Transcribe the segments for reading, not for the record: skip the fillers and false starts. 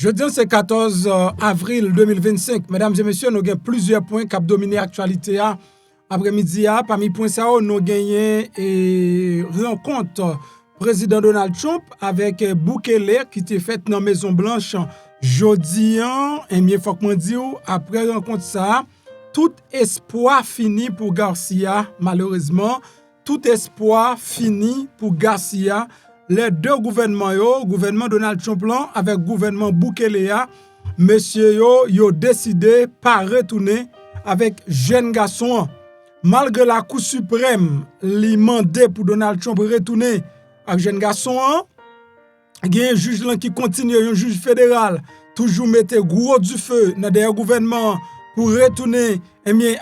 Jeudi, c'est 14 avril 2025. Mesdames et messieurs, nous avons plusieurs points qui ont dominé l'actualité après-midi. Parmi les points, nous avons gagné et rencontre président Donald Trump avec Bukele qui était faite dans la Maison Blanche jeudi. Et bien, il faut que je dise, après rencontre ça, tout espoir fini pour Garcia, malheureusement. Tout espoir fini pour Garcia. Les deux gouvernements, gouvernement Donald Trump avec gouvernement Bukele, monsieur yo décidé pas retourner avec jeune garçon. Malgré la Cour suprême li mandé pour Donald Trump retourner avec jeune garçon, il y a un juge qui continue, un juge fédéral, toujours mettre gros du feu dans le gouvernement pour retourner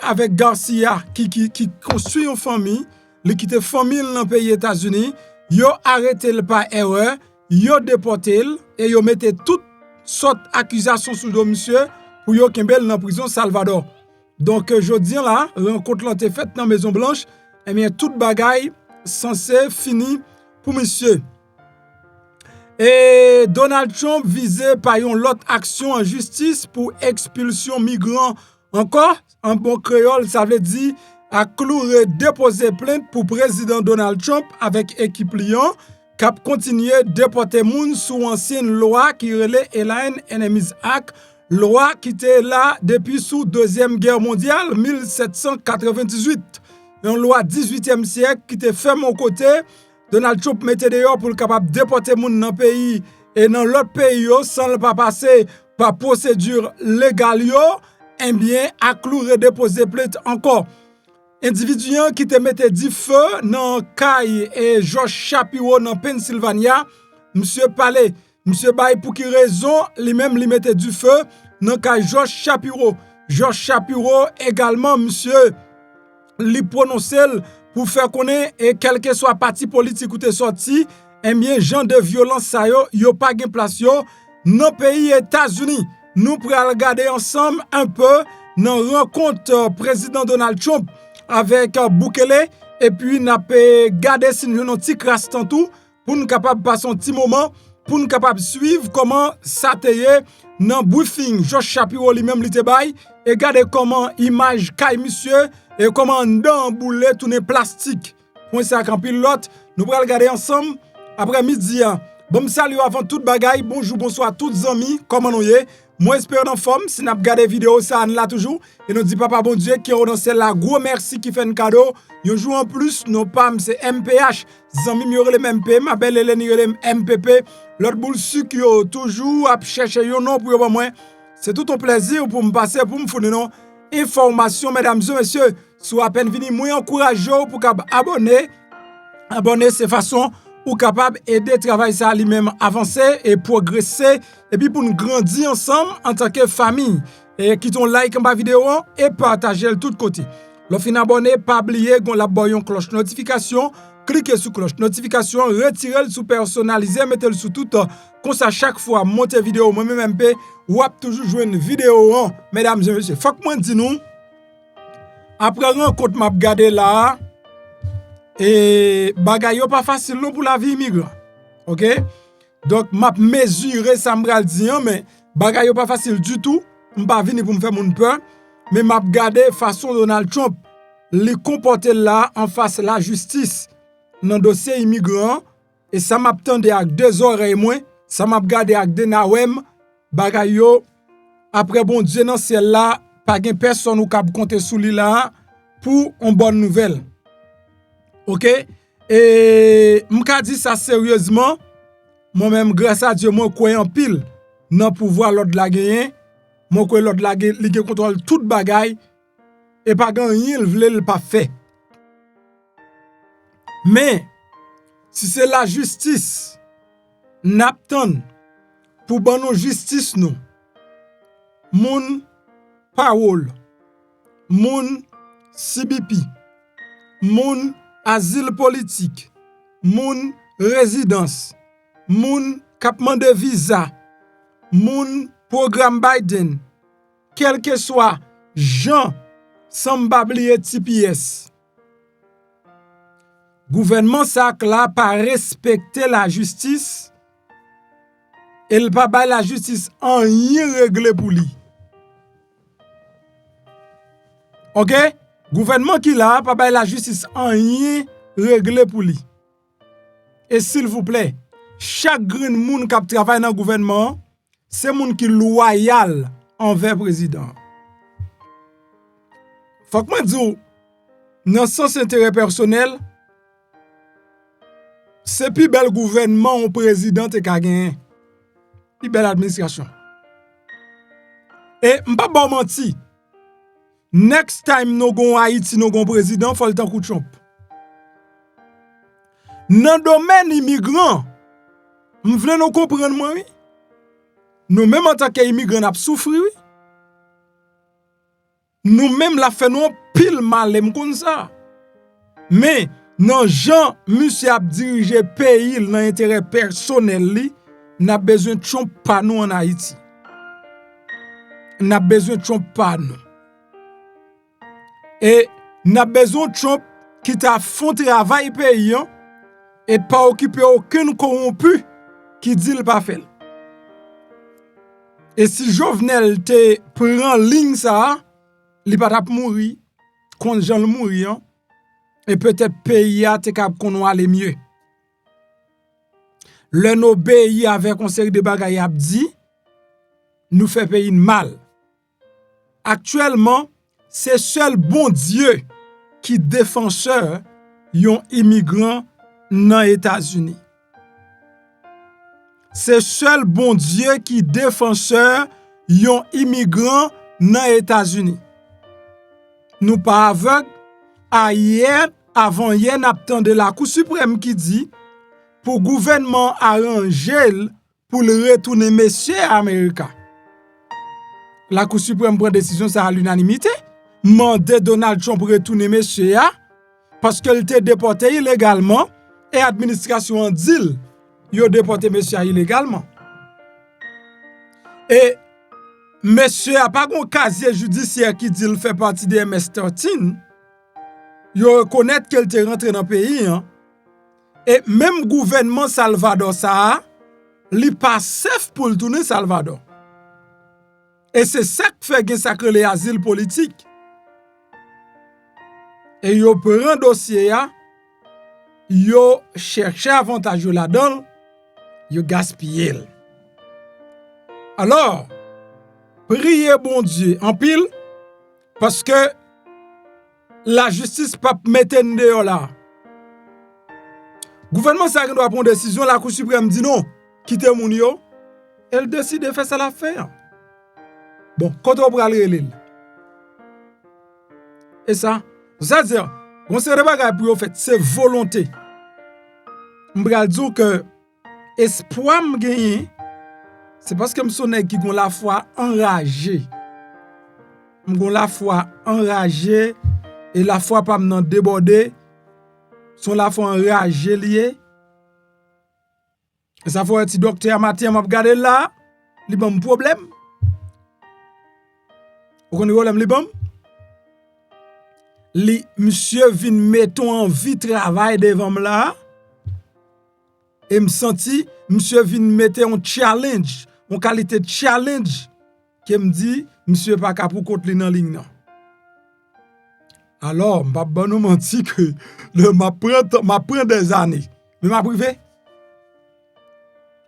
avec Garcia qui construit une famille, qui quitte famille dans le pays États-Unis. Yo arrêté le par erreur, yo déporté et yo mette toutes sortes d'accusations sur le monsieur pour yo kembel dans prison Salvador. Donc jodi là, rencontre là été faite dans Maison Blanche, et bien toute bagaille censé fini pour monsieur. Et Donald Trump visé par une autre action en justice pour expulsion migrants encore en bon créole, ça veut dire a cloué déposer plainte pour président Donald Trump avec équipe Lyon qui a continué déporter moun sous ancienne loi qui relait Alien Enemies Act, loi qui était là depuis sous Deuxième Guerre mondiale 1798. Une loi 18e siècle qui était fait mon côté. Donald Trump mettait dehors pour capable déporter moun dans le pays et dans l'autre pays sans le pas passer par procédure légale et bien a cloué déposer plainte encore. Individu qui te mette du feu dans Caille et George Shapiro dans Pennsylvania, monsieur Palais, monsieur Bay pour qui raison, lui-même lui mette du feu dans Caille George Shapiro. George Shapiro également monsieur lui prononce pour faire connaître et quel que soit parti politique ou te sorti, et bien genre de violence ça yo pas gen place yo dans pays États-Unis. Nous pourrons regarder ensemble un peu dans rencontre président Donald Trump avec Bukele et puis n'a pas garder si nous petit crasse tout pour nous capable passer un petit moment pour nous capable suivre comment ça teye dans briefing George Shapiro lui-même li te bay et garder comment image kay monsieur et comment dans boule tourner plastique point ça quand pilote nous pourrons regarder ensemble après midi. Bon salut avant toute bagaille, bonjour bonsoir toutes amis, comment nous y est? Moi espère en forme, si n'a regardé vidéo ça là toujours et nous dit papa bon Dieu qui dans celle-là gros merci qui fait un cadeau. Yo joue en plus nos pam c'est MPH, zami mi le MP, ma belle Hélène le MPP, l'autre boule sucre toujours à chercher yo non pour moi. C'est tout un plaisir pour me passer pour me fournir non information mesdames et messieurs, soit à peine vini moi encourager pour abonner c'est façon ou capable aider travail ça lui-même avancer et progresser et puis pour nous grandir ensemble en tant que famille et qui ton like en bas vidéo et partager le tout côté. Le fin abonné pas oublier gon la boyon cloche notification, cliquez sur cloche notification, retirez le sous personnalisé, mettez le sous tout comme ça chaque fois monter vidéo moi même MP ou toujours jouer une vidéo mesdames et messieurs. Faut que moi dis nous après rencontre m'a regarder là. Et bagay yo pas facile non pour la vie immigrant. OK? Donc m'a mesurer ça m'bral di mais bagay yo pas facile du tout. M'pa vini pour me faire mon peur, mais m'a regarder façon Donald Trump li comporter là en face la justice dans dossier immigrant et ça m'a tendé avec deux oreilles moins, ça m'a regarder avec des nawem bagay yo après bon Dieu dans ciel là pas gen personne ou cap compter sous lui là pour une bonne nouvelle. OK? Et m'ka dit ça sérieusement, moi-même grâce à Dieu, moi croyant pile dans pouvoir l'autre la gagner, moi croyant l'autre la gagner, li contrôle toute bagaille et pas gagner, il vle le pas fait. Mais si c'est la justice n'attend pour bon nous justice nous. Moun parole, moun CBP, moun asile politique, moun résidence, moun capement de visa, moun programme Biden, quel que soit Jean Sambablier TPS. Gouvernement ça là pas respecter la justice El pa bay la justice en rien réglé pour lui. OK? Gouvernement qui là, pas bay la justice en rien réglé pour lui. Et s'il vous plaît, chaque green moun qui travaille dans le gouvernement, c'est moun qui loyal envers le président. Faut que moi dise, dans sens intérêt personnel, c'est plus bel gouvernement ou président qui a gagné. Plus belle administration. Et m'pa bon menti. Next time nous gon Haïti, nous gon président, faut le temps coup de Trump. Dans le domaine immigrant, nous voulons nous comprendre, moi, oui. Nous, même en tant qu'immigrants, nous souffrons, oui. Nous, même, la fait nous pile mal, comme ça. Mais, non, Jean, monsieur a dirigé pays dans l'intérêt personnel, n'a besoin de Trump pas nous en Haïti. N'a besoin de Trump pas nous. Et, n'a besoin de Trump qui t'a fait travail pays, et pas occuper aucun corrompu qui dit le pas fait. Et si Jovenel te prend ligne ça, il pas t'a mourir, quand Jean le mourir, et peut-être pays a te cap qu'on aller mieux. Le no pays avec un série de bagaille a dit, nous fait pays mal. Actuellement, c'est seul bon Dieu qui défenseur yon immigrant dans les États-Unis. C'est seul bon Dieu qui défenseur yon immigrant dans les États-Unis. Nous pas aveugle. Hier, avant hier, n'attend de la Cour suprême qui dit pour gouvernement arranger pour le retourner monsieur Américain. La Cour suprême prend décision ça à l'unanimité. Mandé Donald Trump retourner monsieur parce qu'il était déporté illégalement et administration en dit yo déporté monsieur illégalement. Et monsieur a pas un casier judiciaire qui dit qu'il fait partie des MS-13. Yo reconnaît qu'il était rentré dans le pays. Et même gouvernement Salvador ça, li pas safe pour le tourner Salvador. Et c'est ça qui fait que ça crée les asiles politiques. Et yo prend dossier yo cherche avantage là-dedans, yo gaspiller. Alors, priez bon Dieu en pile parce que la justice pas mettre dehors là. Gouvernement ça doit prendre décision, la Cour suprême dit non, quittez moun yo, elle décide de faire ça l'affaire. Bon, quand on va aller et ça dire, on se regarde pour fait, c'est volonté. M'bral dire que espoir me gagner, c'est parce que m'sonne qui gon la foi enragé. M'gon la foi enragé et la foi pas m'nan déborder. Son la foi enragé lié. Et ça faut être docteur matin m'a regarder là, li bon problème. Vous connaissez problème li bon? Li monsieur vin mettons en vie travail devant là et me senti monsieur vin mettre un challenge, en qualité de challenge qui me dit monsieur pas capable contre li dans ligne non. Alors m'a pas nous menti que le m'a prend des années mais m'a privé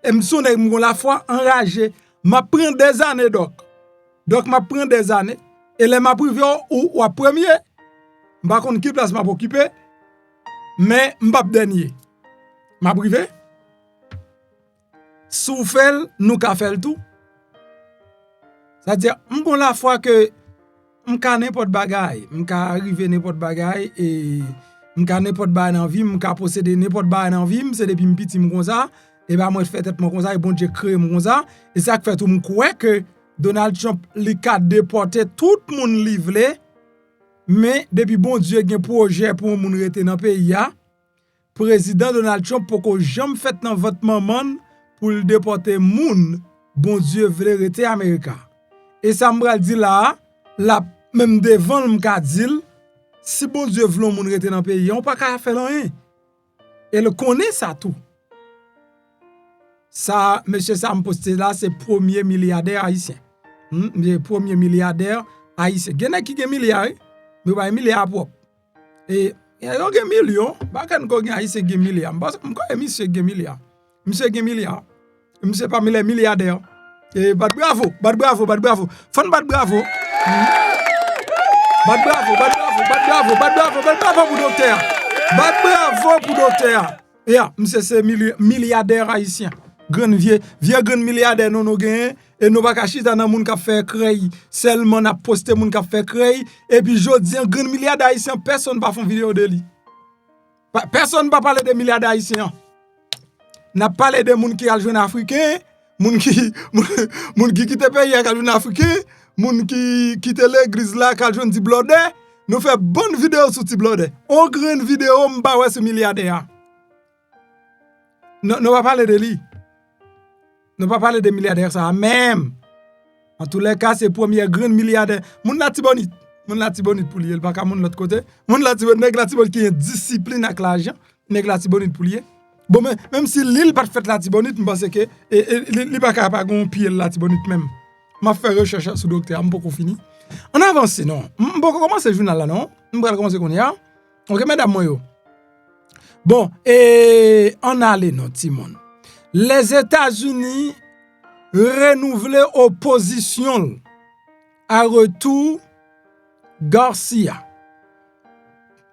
et me sonne la foi enragé m'a prend des années donc m'a prend des années et les m'a privé ou premier m'pa konn qui place m'a occupé mais m'pa dernier m'a privé soufel nous ka fait tout c'est-à-dire m'gon la fois que m'ka n'importe bagaille m'ka arriver n'importe bagaille et m'ka n'importe bagaille dans vie m'ka posséder n'importe bagaille dans vie c'est depuis petit m'gon ça et ben moi je fais tête mon comme ça et bon Dieu créé mon ça et ça fait tout m'croire que Donald Trump li ka déporter tout monde livré. Mais depuis bon Dieu gen projet pour moun rete dans pays ya, président Donald Trump pour que jamais fait dans votre maman pour le déporter moun, bon Dieu vle rete Américain. Et ça m'bral dit là, même devant m'ka dit, si bon Dieu vle moun rete dans pays, on pas ka faire rien. Elle connaît ça tout. Ça, monsieur ça me posté là, c'est premier milliardaire haïtien. Premier milliardaire haïtien. Il y a qui a milliard, mais pas un milliard propre. Et il y a un million, pas quand on a haïtien qui milliard. Parce que monsieur qui milliard. Monsieur qui milliard. Monsieur parmi les milliardaires. Et bravo. Fon bravo. Bravo pour docteur. Bravo pour docteur. Et monsieur c'est milliardaire haïtien. Grand vieux grand milliardaire nous gagne et nous pas chita dans moun qui fait créer seulement n'a posté moun qui fait créer et puis jodi un grand milliardaire haïtien personne pas font vidéo de lui. Personne pas parler de milliardaire haïtien. N'a parlé de moun qui a joué africain, moun qui quitte pays a joué africain, moun qui quitte l'église là qui a joué Tiblodé. Nous fait bonne vidéo sur Tiblodé. On grande vidéo m'pa ouais ce milliardaire. Non pas parler de lui. Ne pas parler des milliardaires ça même. En tous les cas c'est premier grand milliardaire. Moun la tibonite pour lier pas ka moun l'autre côté. Moun la tibonite qui est discipline avec l'argent, nèg la tibonite pour lier. Bon même si l'île pas fait la tibonite, je pense que il pas capable gon pied la tibonite même. M'a fait recherche sur docteur, m'poko fini. On avance non. M'poko commencer journal là non. M'poko commencer qu'on y a. OK mesdames moi yo. Bon et on allait non Timon. Les États-Unis renouvelent opposition à retour Garcia.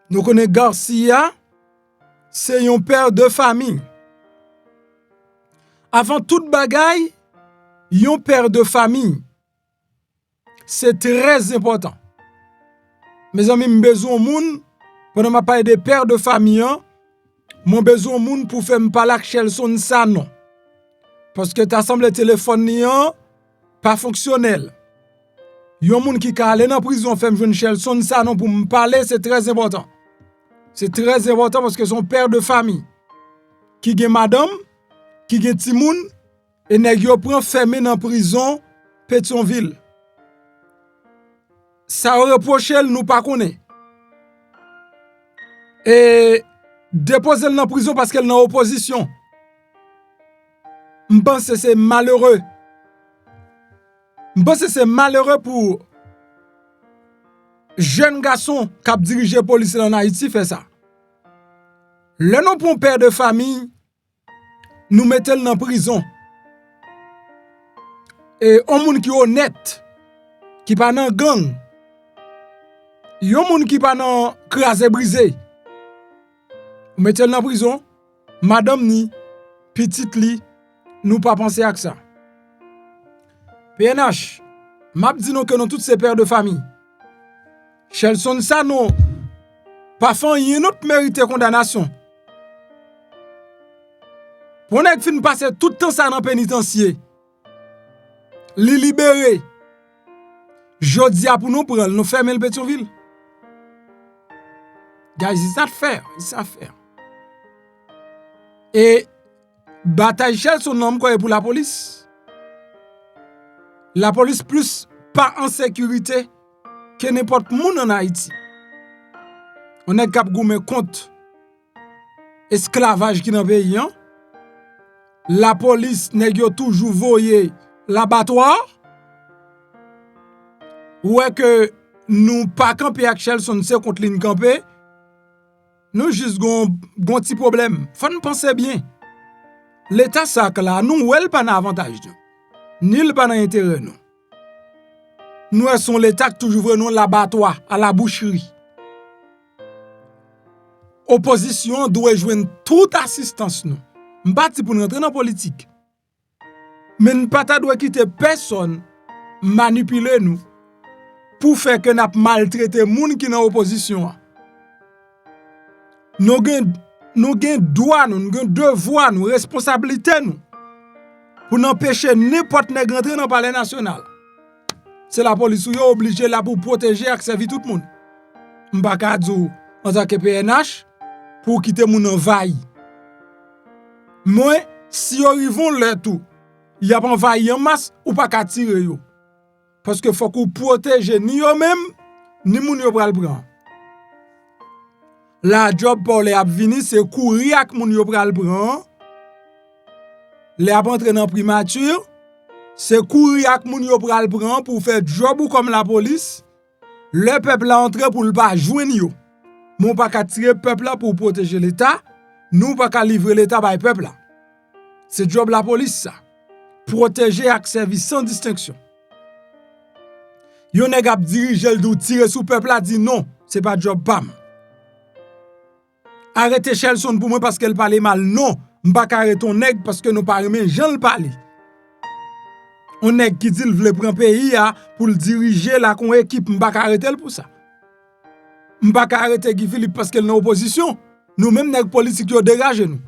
Nous connaissons Garcia, c'est un père de famille. Avant toute bagaille, un père de famille. C'est très important. Mes amis, j'ai besoin de moun, pendant ma parler de père de famille, mon besoin de moun pour faire me parler avec Chelson ça non. Parce que t'as semblé téléphone pas fonctionnel. Yon moun qui ka aller dans prison fait me joindre Chelson ça non pour me parler, c'est très important. C'est très important parce que son père de famille qui gen madame, qui gen ti moun et nèg yo prend fermé dans prison Pétionville. Ça reproche nous pas connaît. Et déposer dans prison parce qu'elle est en opposition. Je pense que c'est malheureux. Je pense que c'est malheureux pour jeune garçon qui a dirigé la police en Haïti fait ça. Le nom pour un père de famille, nous mettons dans prison. Et un monde qui est honnête, qui pas dans gang, un monde qui pas dans crasé brisé. Vous mettez dans prison, madame ni, petite li, nous pas penser à ça. PNH, m'a dit nous que nous tous ces pères de famille. Chelson ça non, pas fait une autre mérité condamnation. Pour nèg fin passer tout le temps ça dans pénitencier. Li libéré. Jodi a pour nous prendre, nous fermer le Pétionville. Guys, c'est ça faire, Et bataille Chelson nom quoi pour la police. La police plus pas en sécurité que n'importe monde en Haïti. On est cap goumer compte esclavage qui dans pays hein? La police nèg yo toujours voyer l'abattoir. Ouais que nous pas camper avec Chelson c'est contre ligne camper. Nous juste gon petit problème. Faut nous penser bien. L'état ça là nous elle pas avantage ni le pas intérêt nous. Nous sont l'état qui toujours vraiment l'abattoir à la boucherie. Opposition doit joindre toute assistance nous. M'pas pour nous rentrer dans politique. Mais nous pas doit quitter personne manipuler nous pour faire que n'a maltraiter moun qui dans opposition. Nous gen droit nous gen devoir nous responsabilité nous pour n'empêcher n'importe nèg rentrer dans le palais national. C'est la police qui est obligée là pour protéger et servir tout le monde. M'pa ka dou en tant que PNH pour quitter moun envahi. Moi si yo rivon le tout, y a pas envahi en masse ou pas ka tirer yo. Parce que faut qu'on protège ni yo même ni moun yo pral prendre. La job pour les ap vini c'est courir ak moun yo pral prendre. les ap rentre dans primature, c'est courir ak moun yo pral prend pour faire job ou comme la police. Le peuple a entré pour le pas joindre yo. Mon pas ka tirer peuple là pour protéger l'état, nous pas ka livrer l'état par peuple là. C'est job la police ça. Protéger ak service sans distinction. Yon nèg ap dirige le dou tirer sous peuple là dit non, c'est pas job pam. Arrêtez Chelson pour moi parce qu'elle parlait mal. Non, m'pa ka arrêter ton nèg parce que nous pas remen Jean le parler. On nèg qui dit il veut prendre pays pour le diriger la kon équipe, m'pa ka arrêter pour ça. M'pa ka arrêter Guy Philippe parce qu'elle est en opposition. Nous même nèg politique yo dégage nous.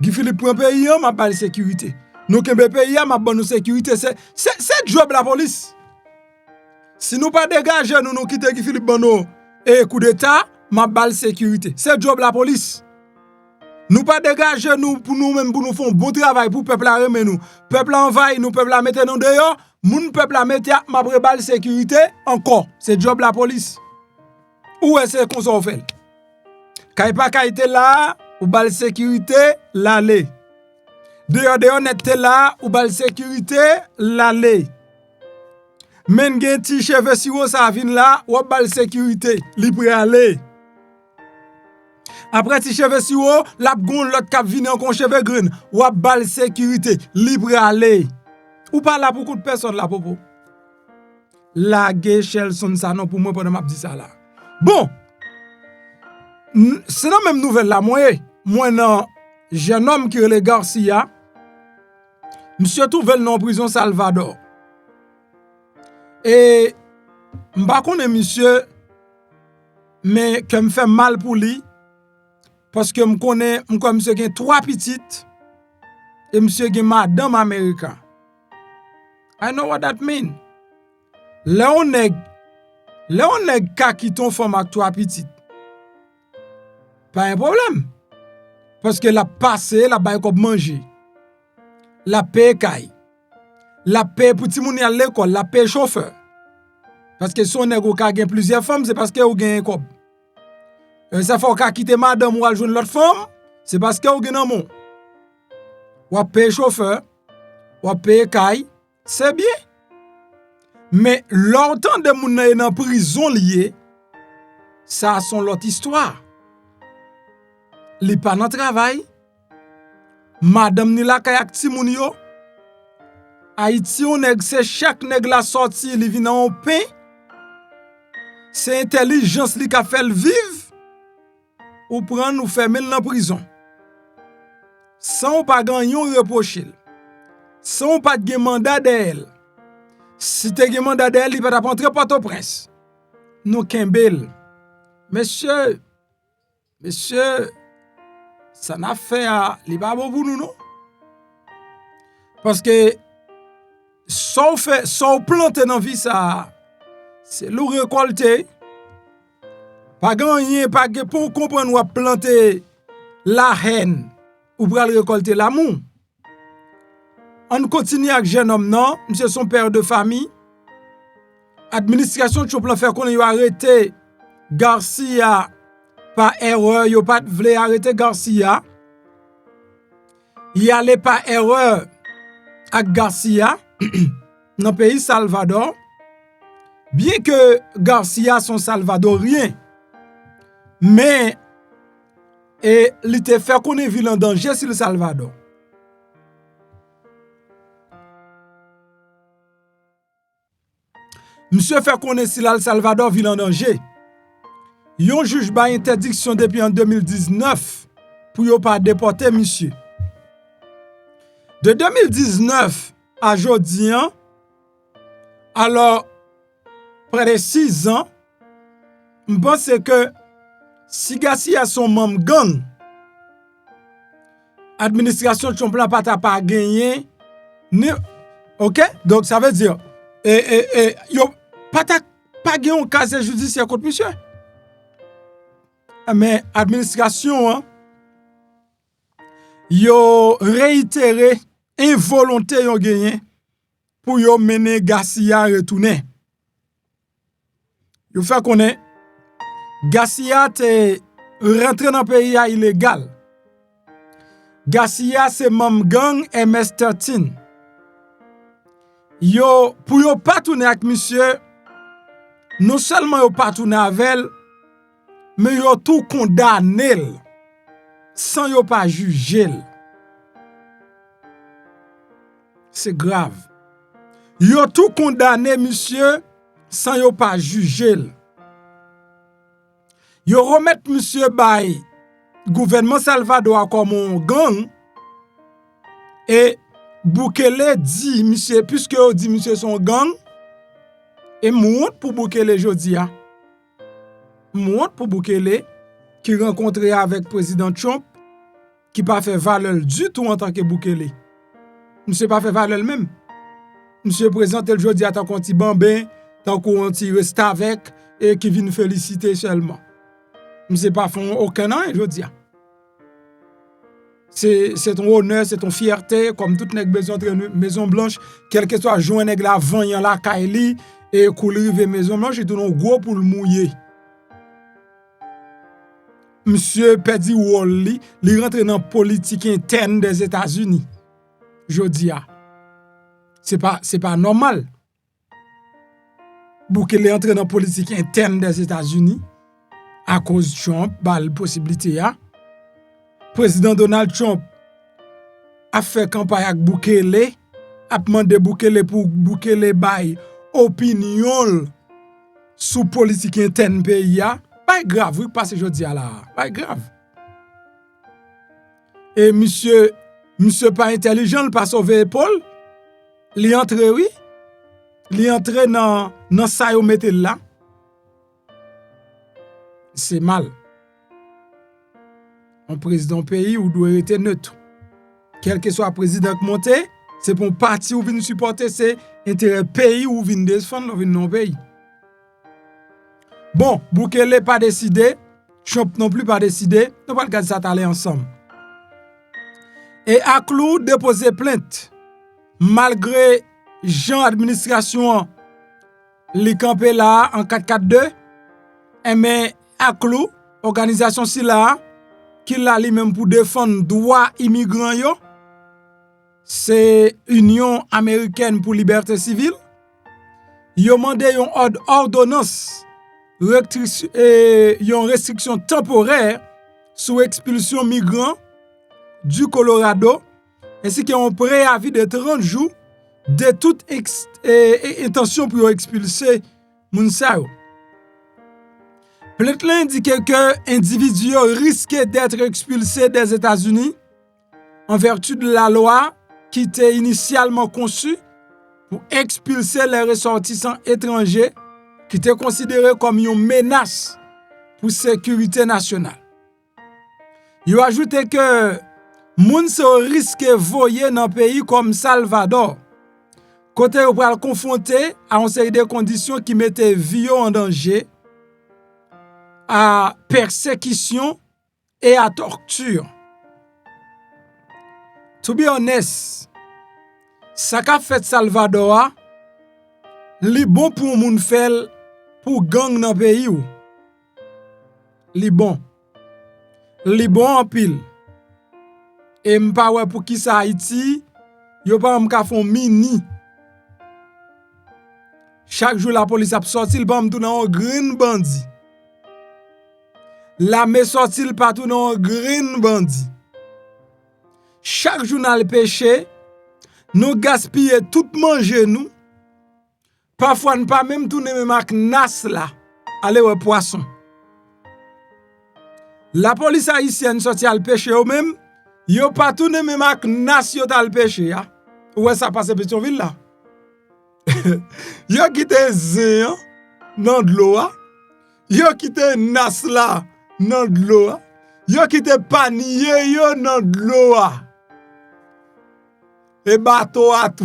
Guy Philippe prend pays m'a pas sécurité. Nous kembe pays m'a bonne sécurité, c'est job la police. Si nous pas dégager nous quitter Guy Philippe Bono et coup d'état, m'a balle sécurité. C'est job la police. Nous pas dégager nous pour nous même pour nous faire un bon travail pour peuple la remet nous. Peuple envahi nous, peuple la mettre nous dehors, moun peuple la mettre m'a balle sécurité encore. C'est job la police. Où est-ce qu'on s'en fait? Kay pas kayite là, ou balle sécurité l'aller. Dehors nette là, ou balle sécurité l'aller. Men gen ti cheve si wo sa vin là, ou balle sécurité, li pou aller. Après ti cheve si wo, la gon l'autre k'ap vinn en kon cheve green, ou balle sécurité, li pou aller. Ou pas là pour coup de personne là popo. La ge Chelson ça non pour moi pendant m'a dit ça là. Bon. C'est la même nouvelle là moi nan jeune homme qui le Garcia. Monsieur trouvé en prison Salvador. Et m'pa connait monsieur mais que me fait mal pour lui parce que me connais monsieur gen 3 petites et monsieur gen madame américain. I know what that mean. Léon nèg ka ki ton femme ak 3 petites. Pas un problème. Parce que la passé, la bail comme manger. La paye kay. La paye pour ti moun à l'école, la paye chauffeur. Parce que son nèg ou ka gen plusieurs femmes, c'est parce que ou gen kob. Ça faut ka quitter madame ou al joindre l'autre femme, c'est parce que ou gen nan mon. Ou paye chauffeur, ou paye kay, c'est bien. Mais longtemps de moun nan en prison lié, ça son l'autre histoire. Li pa nan travail, madame ni la kay ak ti moun yo. Haïti on nèg c'est chaque nèg la sorti li vinn en pain. C'est intelligence li ka fait vivre ou prendre ou fermer dans prison. Sans pas gagnon reprocher. Sans pas de mandat d'elle. Si te gen mandat d'elle, il va rentrer Port-au-Prince. Nous kembel. Monsieur, ça n'a fait à li pas bon pour nous non? Parce que sans planter dans vie ça c'est le récolter. Pas gagner pas pour comprendre ou planter la haine ou pour récolter l'amour. On continue avec jeune homme non, monsieur son père de famille. Administration de plan faire qu'on a arrêté Garcia par erreur, yo pas vle arrêter Garcia. Il allait par erreur avec Garcia dans le pays Salvador. Bien que Garcia son salvadorien, mais il te fait qu'on est ville en danger sur le Salvador. Monsieur fait qu'on est si le Salvador ville en danger. Yon juge ba interdiction depuis en 2019 pour yon pas déporter monsieur. De 2019 à aujourd'hui, alors près de 6 ans, je pense que si Garcia son membre gang, administration de son plan pas gagné, ok? Donc ça veut dire, yon pas gagné un casier judiciaire contre monsieur. Mais administration, yo réitéré involonté yon gagné pour yo mener Garcia retourner. Yo fait connaître Garcia te rentré dans le pays illégal. Garcia c'est membre gang MS-13. Yo, pour yo pas tourner avec monsieur, non seulement yo pas tourner avec, mais yo tout condamné sans yo pas juger. C'est grave. Yo tout condamné monsieur sans yo pas juger. Yo remet monsieur bay gouvernement Salvador comme un gang et Bukele dit monsieur puisque yo dit monsieur son gang et monte pour Bukele jodi a. Monte pour Bukele qui rencontré avec président Trump qui pas fait valeur du tout en tant que Bukele. Monsieur pas fait valeur même. Monsieur présente le jodi a tant qu'on ti bambin, tant qu'on ti reste avec et qui vient féliciter seulement. Monsieur pas font aucun an jodi a. C'est ton honneur, c'est ton fierté, comme toute nèg besoin de Maison Blanche, quel que soit joint nèg la vanyan la kaili et couler Maison Blanche, et tout non gros pour le mouiller. Monsieur Pedi Wally, il rentre dans la politique interne des États-Unis. Jodi a. C'est pas normal. Bukele entre dans la politique interne des États-Unis à cause de Trump, bah la possibilité a. Président Donald Trump a fait campagne avec Bukele, a demandé Bukele pour Bukele bay opinion sous politique interne pays a. Pas grave, oui, parce que je dis là, pas grave. Et monsieur pas intelligent, il pas sauvé Paul. Il entre oui. Il entre dans ça yo mette là. C'est mal. Un président pays ou doit être neutre. Quel que soit le président qui monte, c'est pour un parti ou vient supporter, c'est intérêt pays ou vient défendre ou vient non pays. Bon, Bukele pas décidé, Trump non plus pas décidé, nous pas regarder ça aller ensemble. Et Aklou déposé plainte malgré Jean administration li campé là en 442 mais Aklou organisation si là qui l'a lui-même pour défendre droit immigrants yo, c'est Union américaine pour liberté civile. Yo mandé yon ordonnance yon restriction temporaire sous expulsion migrants du Colorado ainsi qu'un préavis de 30 jours de toute intention pour expulser moun sa yo. Plainte indique que individu risquait d'être expulsé des États-Unis en vertu de la loi qui était initialement conçue pour expulser les ressortissants étrangers qui étaient considérés comme une menace pour la sécurité nationale. Il a ajouté que moun se risque voyer dans un pays comme Salvador, côté où pral confronté à une série de conditions qui mettaient vie en danger, à persécution et à torture. To be honest, ça qu'a fait Salvador, li bon pour moun fel pour gang dans pays ou. Li bon en pile. Et m'pa wè pour qui ça Haïti, yo pa m'ka fon mini. Chaque jour la police a sorti le bam tout dans un green bandit. La me sorti le partout dans un green bandit. Chaque jour dans le péché, nous gaspiller tout manger nous. Parfois nous pas même tourner même avec nas là, aller au poisson. La police haïtienne sorti al péché ou même, yo pas tourner même avec nas yo tal péché ya. Ouais ça passe Pétionville là. Yo quitté zéan dans de l'eau. Yo quitté nas là dans de l'eau. Yo quitté panier yo dans de l'eau. Et bateau à tout.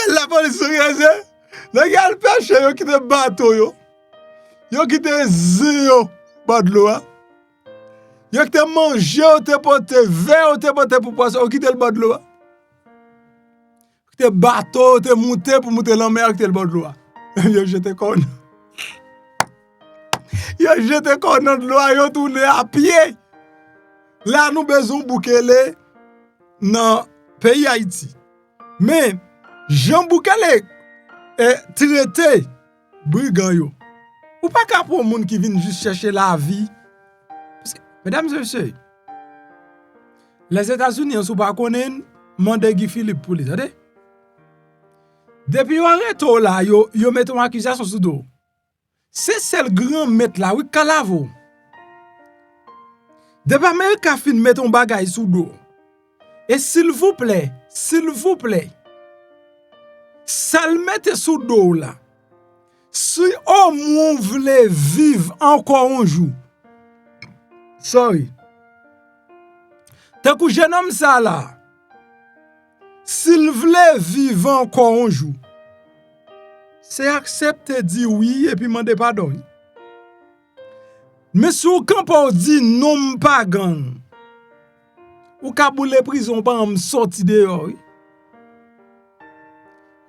La police les gars pêche yo qui te bateau yo qui te zéro pas de l'eau yo qui te manger te porter verre te porter pour poisson qui te le bas de l'eau te bateau, te monter pour monter la mer, te le bord de l'eau. Yo jeté kon. Yo jeté kon dans l'eau, yo tourné à pied. Là, nous besoin Boukele dans le pays Haïti. Mais, Jean Boukele est traité brigand yo. Ou pas qu'à pour moun qui vient juste chercher la vie. Parce que, mesdames et messieurs, les États-Unis, on pas connaît mandé Guy Philippe pour les aider. Depuis yon reto là, yo met une accusation sous dos. C'est celle grand maître là, oui, Calavo. Depuis Amérique fin met un bagay sous dos. Et s'il vous plaît, ça le mette sous dos là. Si au moins voulez vivre encore un jour. Sorry. Tant que jeune homme ça là. S'il voulait vivre encore un jour, c'est accepter dire oui et puis demander pardon. Mais si vous ne dit non pas gang, ou ka boule prison pas me sorti dehors.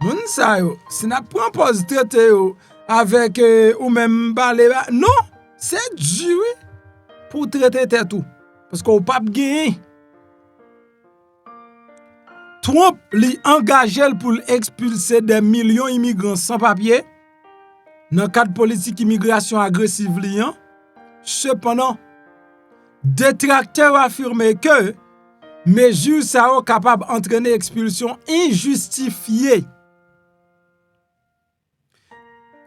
Moun sa yo, si n'a prend pose traité yo avec ou même parler non, c'est Dieu pour traiter tout parce qu'on pas gagner. Trump li engagé pour expulser des millions d'immigrants sans papier dans le cadre politique immigration agressive liant. Cependant, détracteurs affirment que mesures sont capables d'entraîner expulsion injustifiée.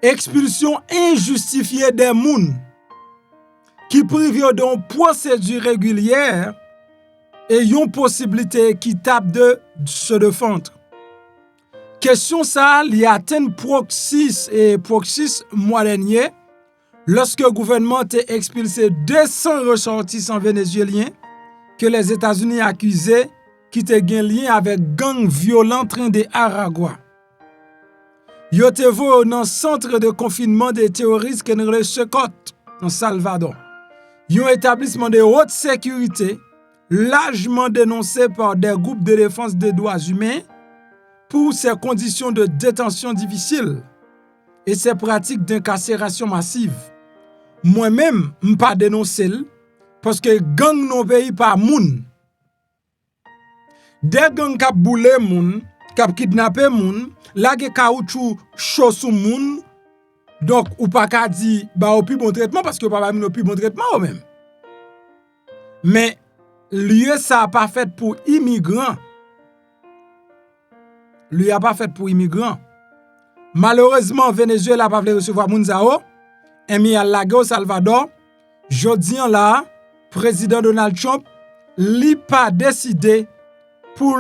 Expulsion injustifiée des moun qui privent d'une procédure régulière et une possibilité équitable de se défendre. Question ça, il y a atteint proxys mois dernier, lorsque le gouvernement a expulsé 200 ressortissants vénézuéliens que les États-Unis accusaient qui étaient en lien avec gang violent train de Aragua. Ils étaient dans le centre de confinement des terroristes qui est le Secot en Salvador. Un établissement de haute sécurité largement dénoncé par des groupes de défense des droits humains pour ses conditions de détention difficiles et ses pratiques d'incarcération massive. Moi-même, je ne pas dénoncer parce que gang non pays pas moun. Des gangs qui boule moun, qui kidnappé moun, lage caoutchouc chaud sous moun. Donc ou pas ka di ba au plus bon traitement parce que pas ba au plus bon traitement ou même. Mais lieu ça pas fait pour immigrants. Lui a pas fait pour immigrants. Malheureusement Venezuela pas voulu recevoir Mounzao et mi a lagé au Salvador. Jodi an là, président Donald Trump li pas décidé pour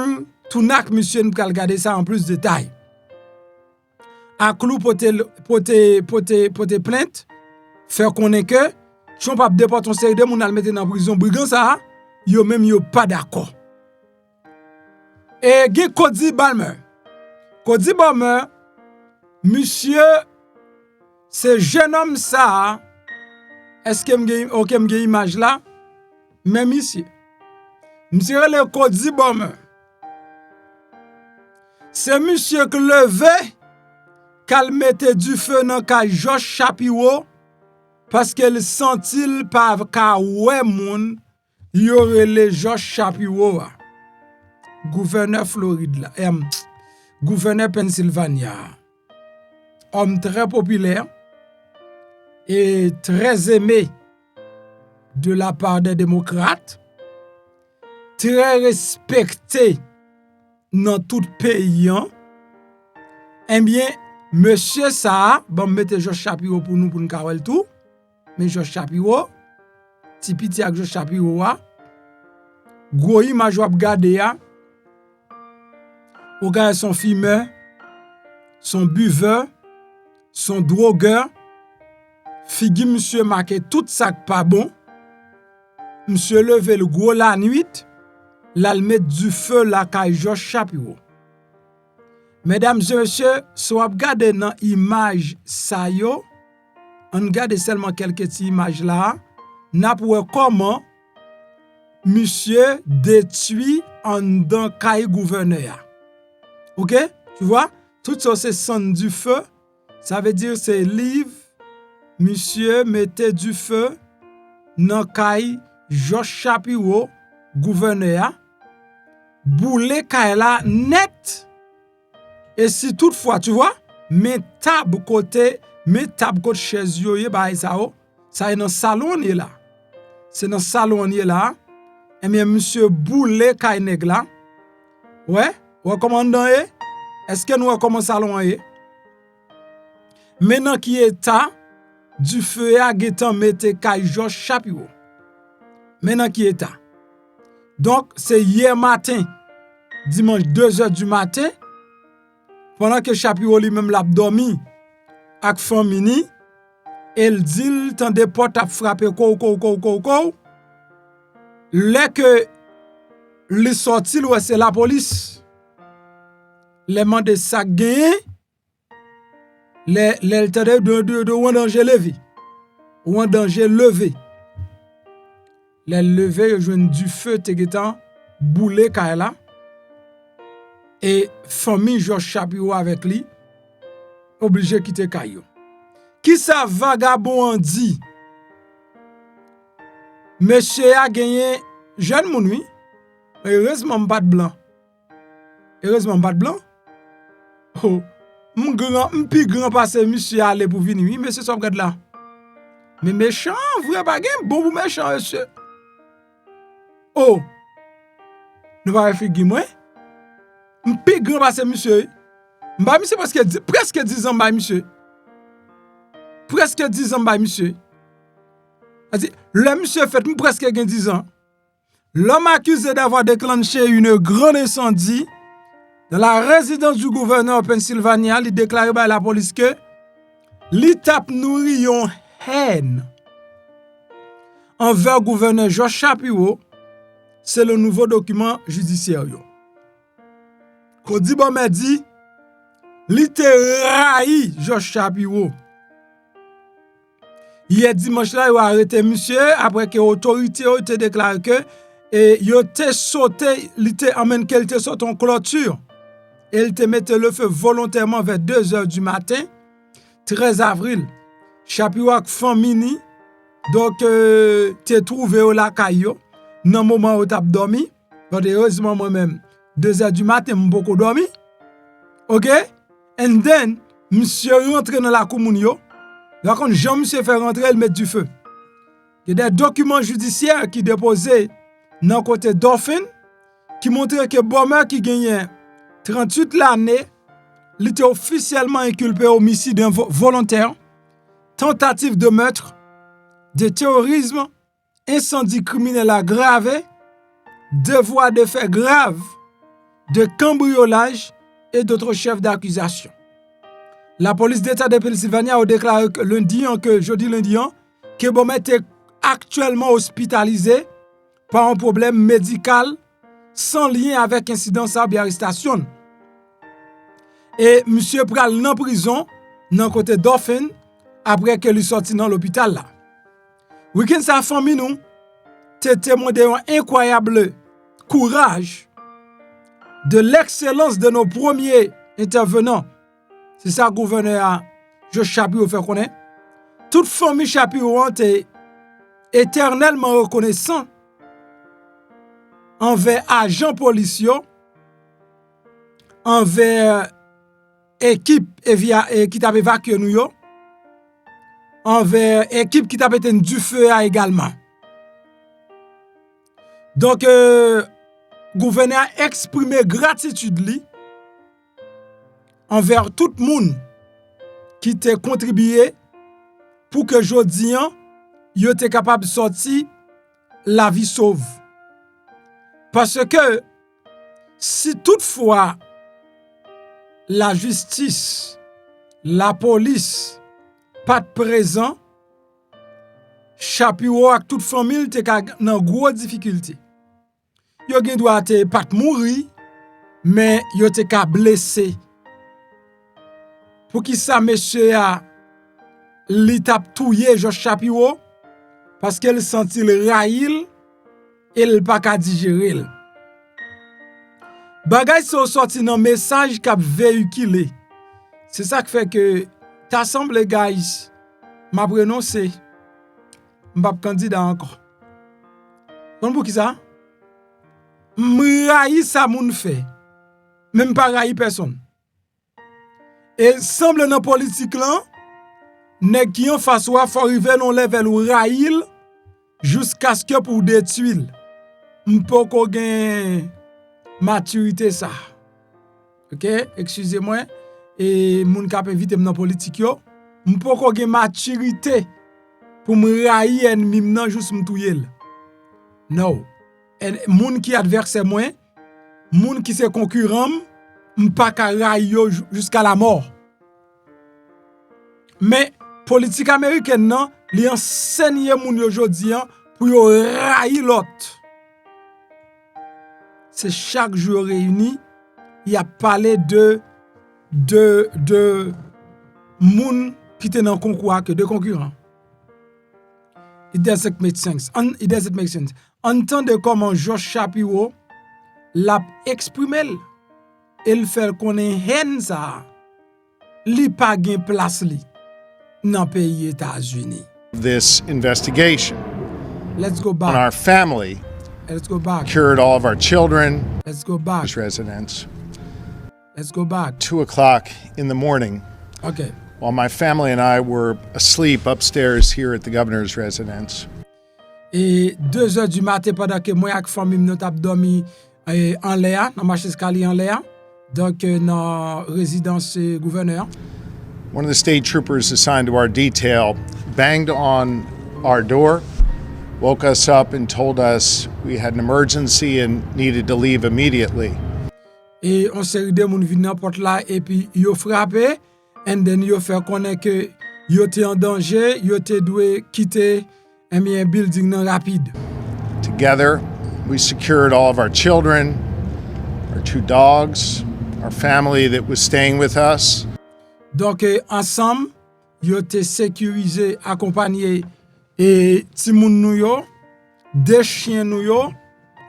tout nak monsieur nous regarder ça en plus de détail. A clou pote plainte faire connaître que Trump a déporté un série de moun al mettre dans prison brigand ça yo même yo pas d'accord. Et Guy Cody Balmer monsieur ce jeune homme ça est-ce que m'gay image là même ici monsieur le Cody Balmer c'est monsieur qui levait qu'elle mettait du feu dans ka Josh Shapiro parce qu'elle sentit pas ka ouais moun y aurait le Josh Shapiro gouverneur Floride là gouverneur Pennsylvania homme très populaire et très aimé de la part des démocrates très respecté dans tout pays eh bien monsieur ça, bon mettez Josh Shapiro pour nous kawel tout. Mais Josh Shapiro, ti piti ak Josh Shapiro gros image wap gade ya. Ou gade son fumeur, son buveur, son drogueur. Figi monsieur marqué tout ça pas bon. Monsieur levé le gros la nuit, la mettre du feu la kay Josh Shapiro. Mesdames et messieurs, si vous regardez dans l'image, on regarde seulement quelques images là, n'a pour comment monsieur détruit en dans caille gouverneur. OK? Tu vois? Tout ça, c'est sang du feu. Ça veut dire c'est livre, monsieur mettez du feu dans kay Georges Shapiro, gouverneur, boule kay la net. Et si toutefois, tu vois, mes table côté chaise yo, ça est dans salon là. C'est dans salon là. Et bien monsieur boule kay nèg là. Ouais, recommandant est-ce que nous recommandons salon maintenant qui état du feu à getan mette kay Georges Shapiro. Maintenant qui état. Donc c'est hier matin, dimanche 2h du matin, pendant que Shapiro lui-même l'a dormi avec famille, elle dit tant des portes a frappé ko. Là que les sorti c'est la police. Les mains de ça gagné les de un danger levé. Ou un danger levé. Les levés yo joine du feu te getan boule kay la. Et famille Georges Shapiro avec lui obligé quitter Kayo. Qui ça vagabond dit? Monsieur a gagné jeune moun oui. Heureusement pas de blanc. Heureusement pas de blanc. Oh, m'pi grand passé monsieur aller pour venir oui, monsieur ça regarde là. Mais méchant, vrai pas gen bon pour méchant monsieur. Oh. Nous va faire moi. M'pi grand passé monsieur. M'ba monsieur presque 10 ans ba monsieur. Presque 10 ans ba monsieur. Le monsieur fait presque 10 ans. L'homme accusé d'avoir déclenché une grande incendie dans la résidence du gouverneur Pennsylvania, il déclaré par la police que l'État nourrit une haine envers le gouverneur Georges Shapiro. C'est le nouveau document judiciaire. Kodi bon m'a dit, littéraire Georges Shapiro. Hier dimanche là, il a arrêté monsieur après que l'autorité a été déclaré que il a sauté, il a amené qu'elle était sauté en clôture. Il te mette le feu volontairement vers 2h du matin, 13 avril. Shapiro ak famille donc te trouvé au la caillou dans moment où t'as dormi. Heureusement moi-même 2h du matin m'boko dormi. OK? And then monsieur rentre dans la commune yo. Là quand Jean monsieur fait rentrer il met du feu. Il y a des documents judiciaires qui déposés dans côté Dauphin qui montrent que Bomber qui gagnait 38 l'année, il était officiellement inculpé homicide volontaire, tentative de meurtre, de terrorisme, incendie criminel aggravé, devoir de faits graves, de cambriolage et d'autres chefs d'accusation. La police d'État de Pennsylvanie a déclaré jeudi lundi que Bomber était actuellement hospitalisé par un problème médical sans lien avec incidence ou arrestation. Et monsieur pral en prison dans côté Dauphin après que lui sorti dans l'hôpital là. Week-end sa famille nous te témoigné un incroyable courage de l'excellence de nos premiers intervenants. C'est ça gouverneur Georges Shapiro fait connaître. Toute famille Shapiro est éternellement reconnaissant envers agents policiers, envers équipe qui t'a évacué nous yo, envers équipe qui t'a pété du feu également. Donc gouverneur exprimé gratitude li envers tout le monde qui t'a contribué pour que jodi an yo te capable de sortir la vie sauve. Parce que si toutefois la justice, la police, pas présent, Shapiro ak toute famille te dans gros difficulté. Yo gen doit te pas mourir, mais yo te ka blessé. Pour qui ça monsieur a li tap touye Georges Shapiro parce qu'elle sentit le raïl et le pas ka digérer. Bagay se sorti nan message k'ap véhiculé. C'est ça qui fait que t'assemble guys, m'a renoncé. M'pap candidat encore. Kon pour qui ça? M'raï ça moun fait. Même pas raï personne. Et semble dans politique là, nèg qui en face ou faut arriver non level ou raïl jusqu'à ce que pour détruire. M'po ko gen maturité ça. OK, excusez-moi et moun k'ap invite dans politique yo, m'po ko gen maturité pour me raï ennemi nan juste m'touyer. Non. Moun qui adversaire moi, moun qui c'est concurrent, m'pa ka raï yo jusqu'à la mort. Mais politique américaine nan, li enseigne moun yo jodi an pour yo raï l'autre. C'est chaque jour réuni, il a parlé de moun qui te nan concours que de concurrents. It doesn't make sense. Entendez comment George Shapiro l'a exprimé. Il fait connaît haine ça. Li pa gen place li dans pays États-Unis. This investigation Let's go on back. our family Let's go back. cured all of our children, Let's go back. as residents. Let's go back. 2:00 in the morning, OK. while my family and I were asleep upstairs here at the governor's residence. Et 2h du matin pendant que moi ak famille nous t'a dormi en l'air, dans marché escalier en l'air, donc dans résidence gouverneur. One of the state troopers assigned to our detail banged on our door, woke us up and told us we had an emergency and needed to leave immediately. Et on série de moun vinn nan porte là et puis yo frappé and then yo fait connaître que yo te en danger, yo te doué quitter un building nan rapide. Together, we secured all of our children, our 2 dogs, our family that was staying with us. Donc ensemble, yo te sécurisé, accompagné et ti moun nou yo, des chiens nou yo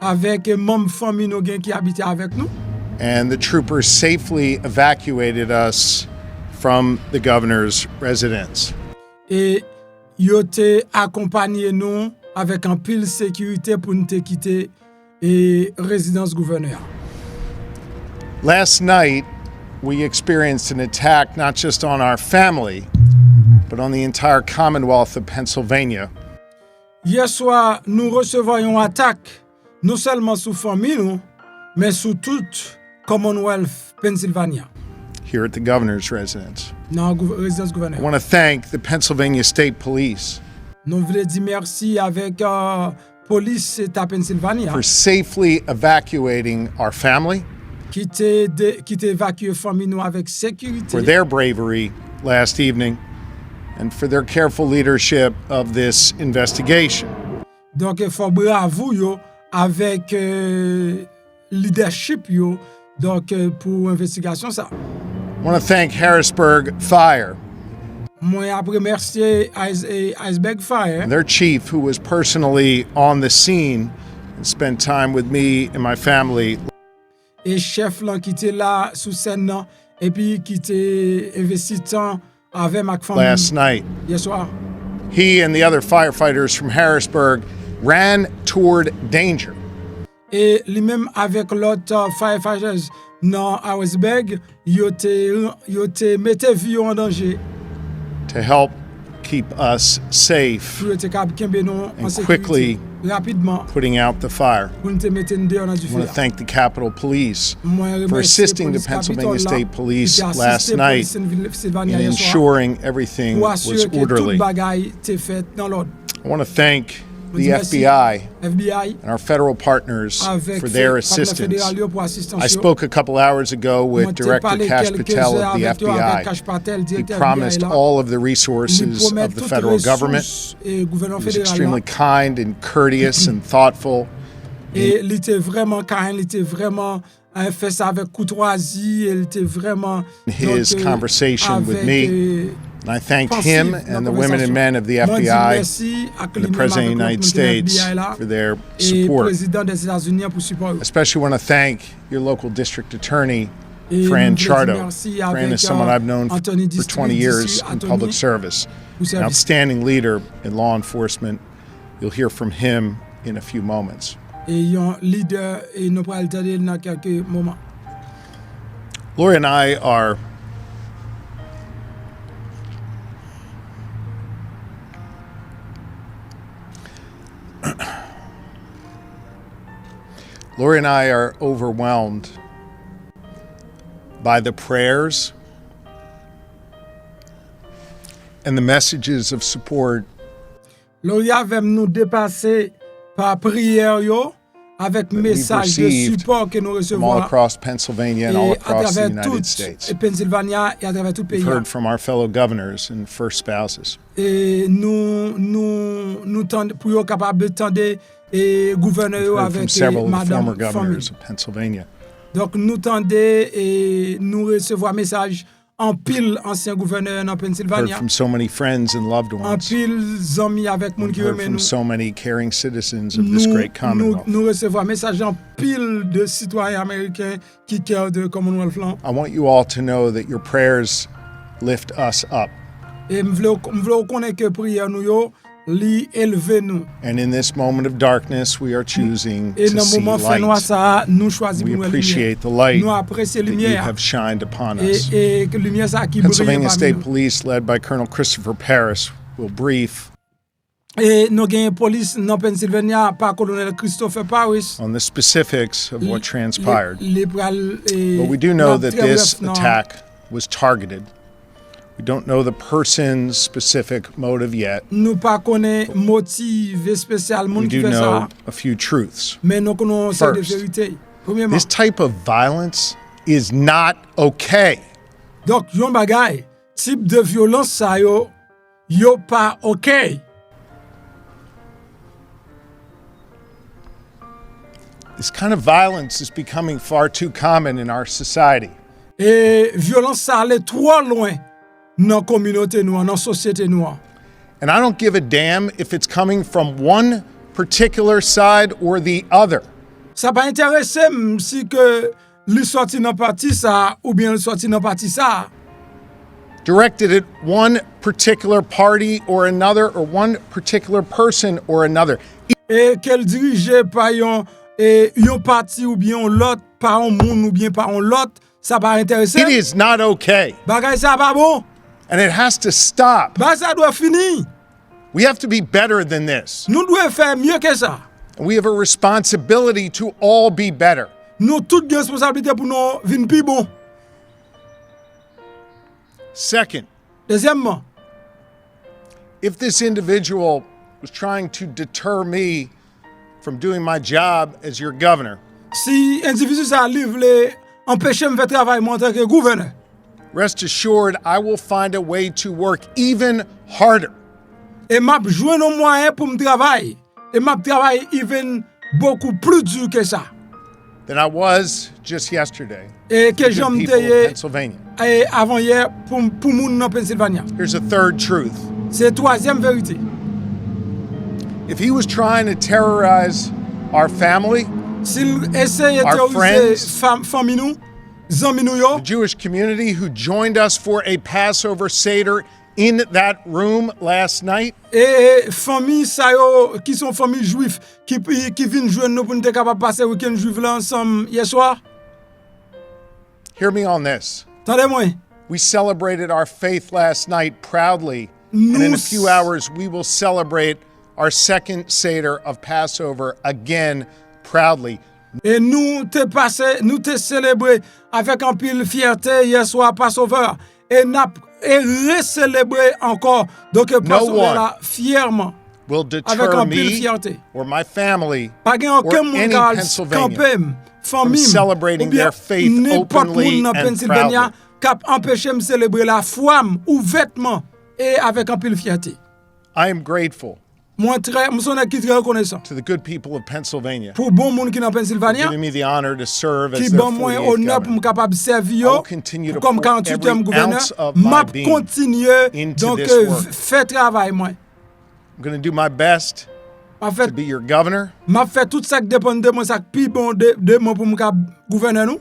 avec membre famille nou gen qui habitait avec nous. And the troopers safely evacuated us from the governor's residence. Et yo te accompagné nous avec un pile sécurité pour nous te quitter et résidence gouverneur. Last night, we experienced an attack not just on our family, but on the entire Commonwealth of Pennsylvania. Hier soir, nous recevons une attaque non seulement sur famille nous, mais sur toute Commonwealth Pennsylvania. Here at the governor's residence. Dans résidence I gouverneur. want to thank the Pennsylvania State Police Nous voulons dire merci avec police État Pennsylvania for safely evacuating our family, qui t'a évacué famille nous avec sécurité. for their bravery last evening, and for their careful leadership of this investigation. Donc il faut bravo yo avec leadership yo donc pour investigation ça. I want to thank Harrisburg Fire Moi après remercier Iceberg Fire and their chief, who was personally on the scene and spent time with me and my family et chef là qui était là sous scène là, et puis qui était investi temps avec ma famille last night. hier soir. He and the other firefighters from Harrisburg ran toward danger. Et lui-même avec l'autre firefighters dans Harrisburg, yo te mette vie en danger to help keep us safe, pour te cap kembe nous en and sécurité quickly rapidement putting out the fire. pour te mettre dehors dans du I want feu. to thank the Capitol Police Moi for remercier assisting the police Pennsylvania Capitol là, State Police qui a assisté last night police in Pennsylvania hier soir ensuring everything pour was assurer que toute orderly. bagaille t'est faite dans l'ordre. I want to thank the Merci. FBI FBI and our federal partners avec for their partenaire assistance. fédéral yo pour assistance I yo. spoke a couple hours ago Moi, with t'ai Director parlé Kash quelques Patel heures of the avec toi, avec FBI. Kash Patel, He directeur promised FBI là. all of the Il resources promet of the toutes federal les government. ressources et gouvernement He was fédéral là. extremely kind and courteous and thoughtful. Et il était vraiment kind, il était vraiment fait ça avec courtoisie, il était vraiment His conversation with me And I thanked pensive him dans and the women and conversation. men of the Moi, dis FBI merci à and the President of the United States for their et support. président des États-Unis pour support. I especially want to thank your local district attorney, Et Fran nous voulons dire Chardo. merci Fran avec, is someone I've known Anthony for District 20 years in Anthony public service, pour an service. outstanding leader in law enforcement. You'll hear from him in a few moments. Et un leader et nous pourrons le dans quelques moments. Lori and I are Lori and I are overwhelmed by the prayers and the messages of support Lori avait nous dépassé par prière yo avec message de support que nous from all recevons across Pennsylvania and all et à across the travers United toute States. Pennsylvania et à travers tout le We've pays. heard from our fellow governors and first spouses. Et nous tendons pour être capable de tendre et gouverneur We've heard from avec several of the former madame governors famille. of Pennsylvania. Donc nous tendons et nous recevons message en pile ancien gouverneur dans Heard Pennsylvania. from so many friends and loved En ones. pile amis avec moun qui Heard remet from nous. so many caring citizens of this great Commonwealth. Nous recevons message en pile de citoyens américains qui cœur de Commonwealth là. I want you all to know that your prayers lift us up. Et m'vle connaître que prière nous yo li élever nous. And in this moment of darkness, we are choosing Et to dans see moment fait noir light. ça nous choisissons We pour nous lumière. appreciate the light Nous apprécions that you lumière have shined upon us. et que lumière ça qui brille Pennsylvania parmi State nous. Police, led by Colonel Christopher Paris, will brief Et nous gagnons police dans Pennsylvania par colonel Christopher Paris. on the specifics of what transpired. But But we do know that this attack was targeted. We don't know the person's specific motive yet. Nous pas connaît motif spécial We monde qui do fait ça, know a few truths. mais nous connaissons de First, vérité. Premièrement, This type of violence is not okay. donc yon bagay, type de violence ça yo pas OK. This kind of violence is becoming far too common in our society. Et violence ça allait trop loin dans communauté nous, dans société nous. And I don't give a damn if it's coming from one particular side or the other. Ça pas intéressé si que li sorti dans parti ça ou bien li sorti dans parti ça. Directed at one particular party or another, or one particular person or another. Et qu'elle dirige par yon parti ou bien l'autre, par un monde ou bien par un l'autre, ça pas intéressé. It is not okay. Bagay ça pas bon. And it has to stop. Bah ça doit finir. We have to be better than this. Nous devons faire mieux que ça. And we have a responsibility to all be better. Nous toutes responsabilité pour nous vinn plus bon. Second, Deuxièmement, if this individual was trying to deter me from doing my job as your governor, si individu ça livre empêcher me faire travail en tant que gouverneur, rest assured I will find a way to work even harder et m'a joué nos moyens pour me travailler, et m'a travailler even beaucoup plus dur que ça. than I was just yesterday. Et que Good j'aime people of te Pennsylvania. avant hier pour moun dans Pennsylvania. Here's a third truth. C'est troisième vérité. If he was trying to terrorize our family, S'il essaye de Our terroriser famille nous, zami nous yo, the Jewish community who joined us for a Passover Seder in that room last night, et famille ça yo qui sont famille juif qui viennent joindre nous pour nous capable passer week-end juif là ensemble hier soir. hear me on this. Attendez-moi. We celebrated our faith last night proudly, and in a few hours we will celebrate our second Seder of Passover again proudly. Et nous te célébré avec un pile fierté hier soir Passover et recélébrer encore donc Passover là fièrement Will avec deter un pile me fierté. or my family Pas gen aucun or monde any qui Pennsylvanian campé famille celebrating ou bien their faith n'importe openly monde dans and Pennsylvania qui empêché me célébrer la foi ouvertement et avec un pile fierté. I am grateful Moi son qui très reconnaissant. to the good people of Pennsylvania, Pour bon monde qui dans Pennsylvania, giving me the honor to serve qui as their bon moi 48th honneur pour governor. me capable servir I yo will continue to comme pour 48e every gouverneur. ounce of my M'a being continuer into donc this work. fait travail moi. I'm going to do my best M'a to fait be your governor m'a fait tout ça qui dépend de moi ça qui bon de moi pour me gouverner nous.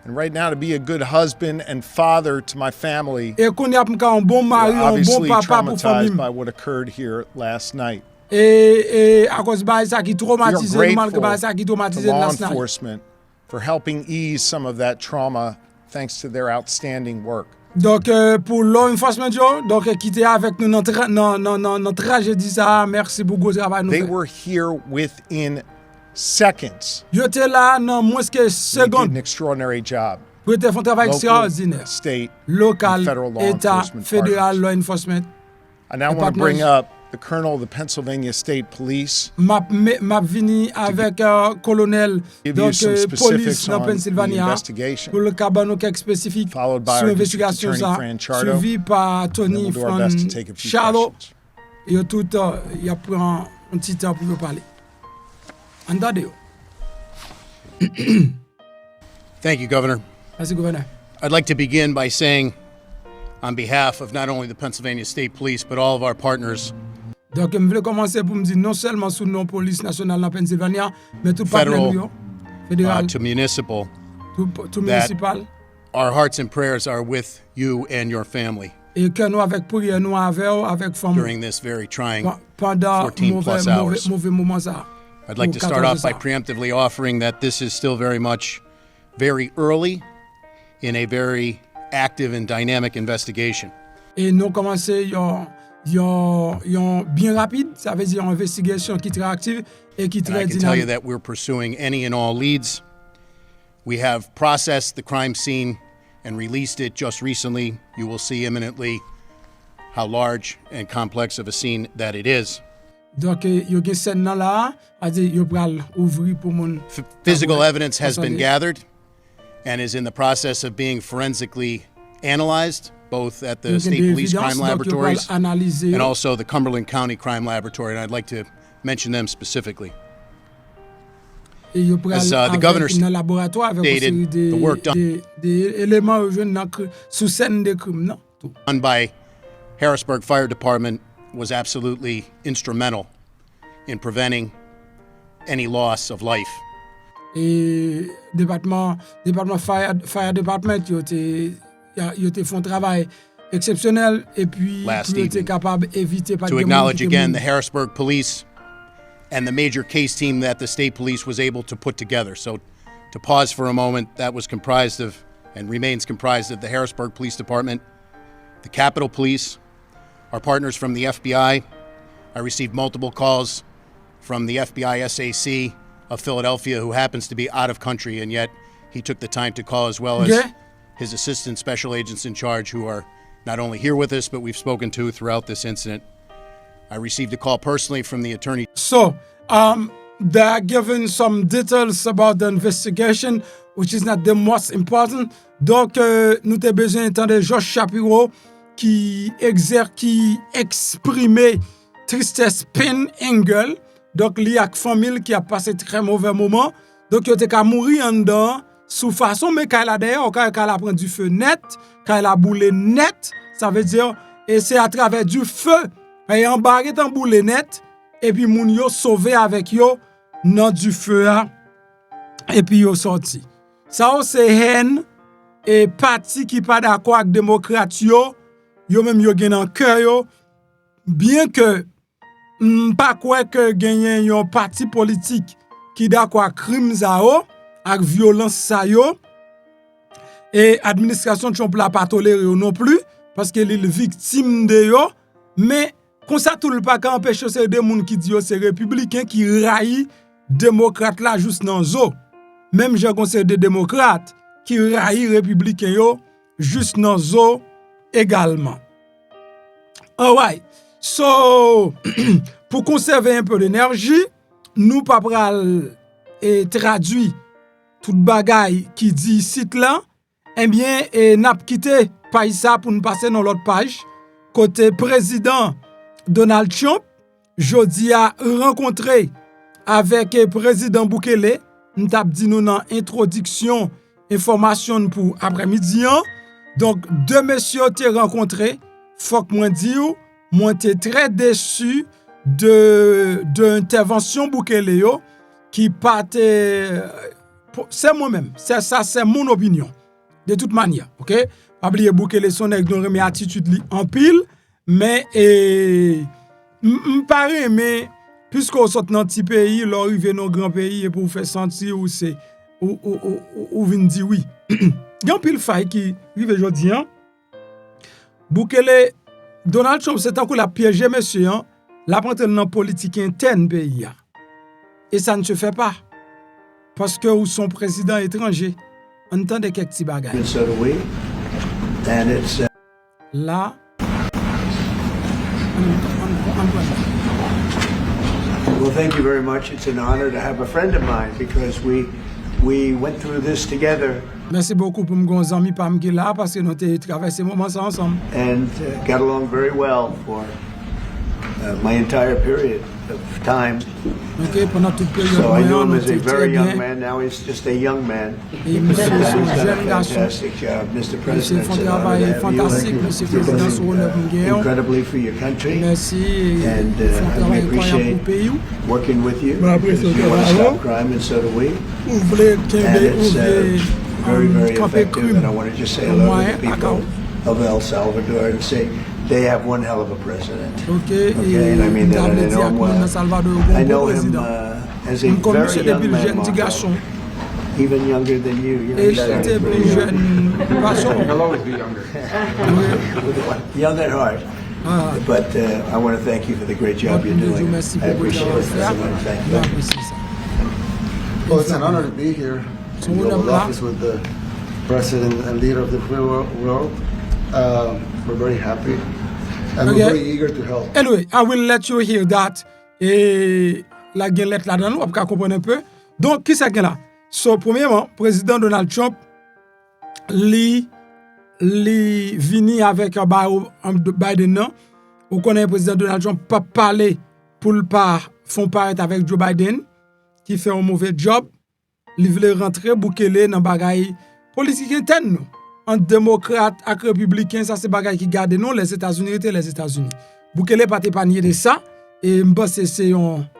and right now to be a good husband and father to my family. Et qu'on y a un bon Who mari, are un bon obviously papa pour famille. traumatized by what occurred here last night. Et à cause de ça qui We are traumatisé nous malgré grateful ça qui to traumatisé law last night. enforcement for helping ease some of that trauma thanks to their outstanding work. Donc pour law enforcement donc qui était avec nous dans tragédie ça, merci pour gros travail nous They fait. were here within seconds. Yo était là dans moins que They did secondes. an extraordinary job. Pour te faire un travail Local, extraordinaire. state, Local, and federal law État, enforcement fédéral, partners. law enforcement. I now and want to bring partners. up the Colonel of the Pennsylvania State Police. M'a vini avec colonel Give you donc some police specifics dans on the Pennsylvania investigation. pour le cabanon quelques spécifiques Followed by sur our l'investigation District ça Attorney, Fran Chardo. suivi par And then Tony we'll do our from best to take a few Charlotte. questions. Et tout il a pris un petit temps pour parler. Andade. Thank you, Governor. Merci gouverneur. I'd like to begin by saying, on behalf of not only the Pennsylvania State Police, but all of our partners, Donc je voulais commencer pour me dire non seulement sous le nom police nationale dans Pennsylvania, mais tout Federal, partenaire fédéral, to municipal, tout that- municipal. our hearts and prayers are with you and your family Et que nous avec prière nous avec femme during this very trying. pendant 14 plus hours. mauvais moment ça. I'd like to Pour start 14 off by ça. preemptively offering that this is still very early in a very active and dynamic investigation. Et nous commençons bien rapide, ça veut dire une investigation qui est très active et qui est And très I can tell you dynamique. that we're pursuing any and all leads. We have processed the crime scene and released it just recently. You will see imminently how large and complex of a scene that it is. Donc il y a une scène là, c'est-à-dire yo pral ouvrir pour mon Physical evidence has been Attendez. gathered and is in the process of being forensically analyzed, both at the yo gen State des Police évidences, Crime donc yo pral Laboratories analyser and also the Cumberland County Crime Laboratory, and I'd like to mention them specifically. et yo pral As, the avec governor dans laboratoire avec une stated, série the work done- des éléments yo jwenn dans sous scène de crime non. Tout. Done by Harrisburg Fire Department was absolutely instrumental in preventing any loss of life. Et département fire department yo te font travail exceptionnel et puis Last yo te evening. capable éviter pas To acknowledge again the Harrisburg Police and the major case team that the state police was able to put together. So to pause for a moment, that was comprised of and remains comprised of the Harrisburg Police Department, the Capitol Police, our partners from the FBI. I received multiple calls from the FBI SAC of Philadelphia, who happens to be out of country, and yet he took the time to call, as well as Okay. his assistant special agents in charge, who are not only here with us, but we've spoken to throughout this incident. I received a call personally from the attorney So, they are given some details about the investigation, which is not the most important. Donc, nous avons besoin d'entendre Georges Shapiro qui exprimait tristesse, peine, anger. Donc, il y a une famille qui a passé très mauvais moment. Donc, il a mourir en dedans sous façon, mais quand elle a d'ailleurs, quand elle a pris du feu net, quand elle a boulé net, ça veut dire, et c'est à travers du feu, et embarqué dans boulé net, et puis moun yo sauvé avec yo dans du feu là, et puis yo sorti. Ça c'est haine et parti qui pas d'accord avec démocrate yo même yo gen dans cœur yo, bien que pas quoi que genyen yon parti politique qui d'accord avec crime ça yo, avec violence ça yo, et administration Trump la pas toléré yo non plus parce que il victime de yo, mais comme ça tout le pas empêcher c'est des moun qui dit yo c'est républicain qui raille démocrate là juste dans zo. Même j'ai conseil des démocrates qui raille républicain yo juste dans zo également. Alright. So pour conserver un peu d'énergie, nous pas pral et traduit toute bagaille qui dit site là, eh bien n'a quitté page ça pour nous passer dans l'autre page côté président Donald Trump jodi a rencontré avec le président Bukele, nous t'a dit nous dans introduction information pour après-midi. Donc deux messieurs t'ai rencontré, faut que moi dis moi t'ai très déçu de intervention Bukele yo qui partait c'est moi-même, c'est ça c'est mon opinion de toute manière, OK? Pas oublier Bukele son ignoré mes attitudes li en pile, mais m'pare mais puisqu'on sort dans petit pays, là arrive dans grand pays et pour faire sentir où c'est ou vinn dire oui. Yon pile faille qui rive aujourd'hui Bukele Donald Trump c'est encore la piéger monsieur la prendre dans politique interne pays et ça ne se fait pas parce que ou son président étranger entendez quelques petits bagages là Well, thank you very much. It's an honor to have a friend of mine because we went through this together. Merci beaucoup pour mon ami Pam qui là parce que nous avons traversé moments ensemble. And got along very well for my entire period of time. Okay, pendant toute période. So I knew him as a very young man. Now he's just a young man. Et monsieur He's son done a jeune garçon. fantastic job, Mr. Monsieur President. font It's an travail honor to have fantastique, you. monsieur You're président sur doing le Guéon. incredibly for your country. Merci. And Font we travail incroyable appreciate pour pays. working with you. Bon, après, Because you want to stop crime, and so do we. Ouvrez And Kembe, it's very, very campé effective. crime. And I want to just say hello to the people of El Salvador and say they have one hell of a president. Okay, Okay, and I mean that, and I know him well. Salvador, I know him as a very young man, petit garçon. even younger than you. You know, Et he started j'étais pretty plus young. jeune, garçon. He'll always be younger. Young at heart. But I want to thank you for the great job you're doing. Merci I beaucoup de appreciate it. faire. Thank you. J'apprécie ça. Well, it's an honor to be here So in the what Oval about- Office with the president and leader of the free world. We're very happy and Okay. we're very eager to help. Anyway, I will let you hear that. Et la gen let là dedans, on peut comprendre un peu. Donc, qui ça gen là? So, premièrement, président Donald Trump, li vini avec un Biden nan. Ou connaît président Donald Trump pas parler pour le pas font paraître avec Joe Biden qui fait un mauvais job. Li vle rentrer Bukele dans bagay politique interne nou. Entre démocrate et républicain, ça c'est bagay qui garde nous les États-Unis et les États-Unis. Bukele pas te panier de ça et m'pense c'est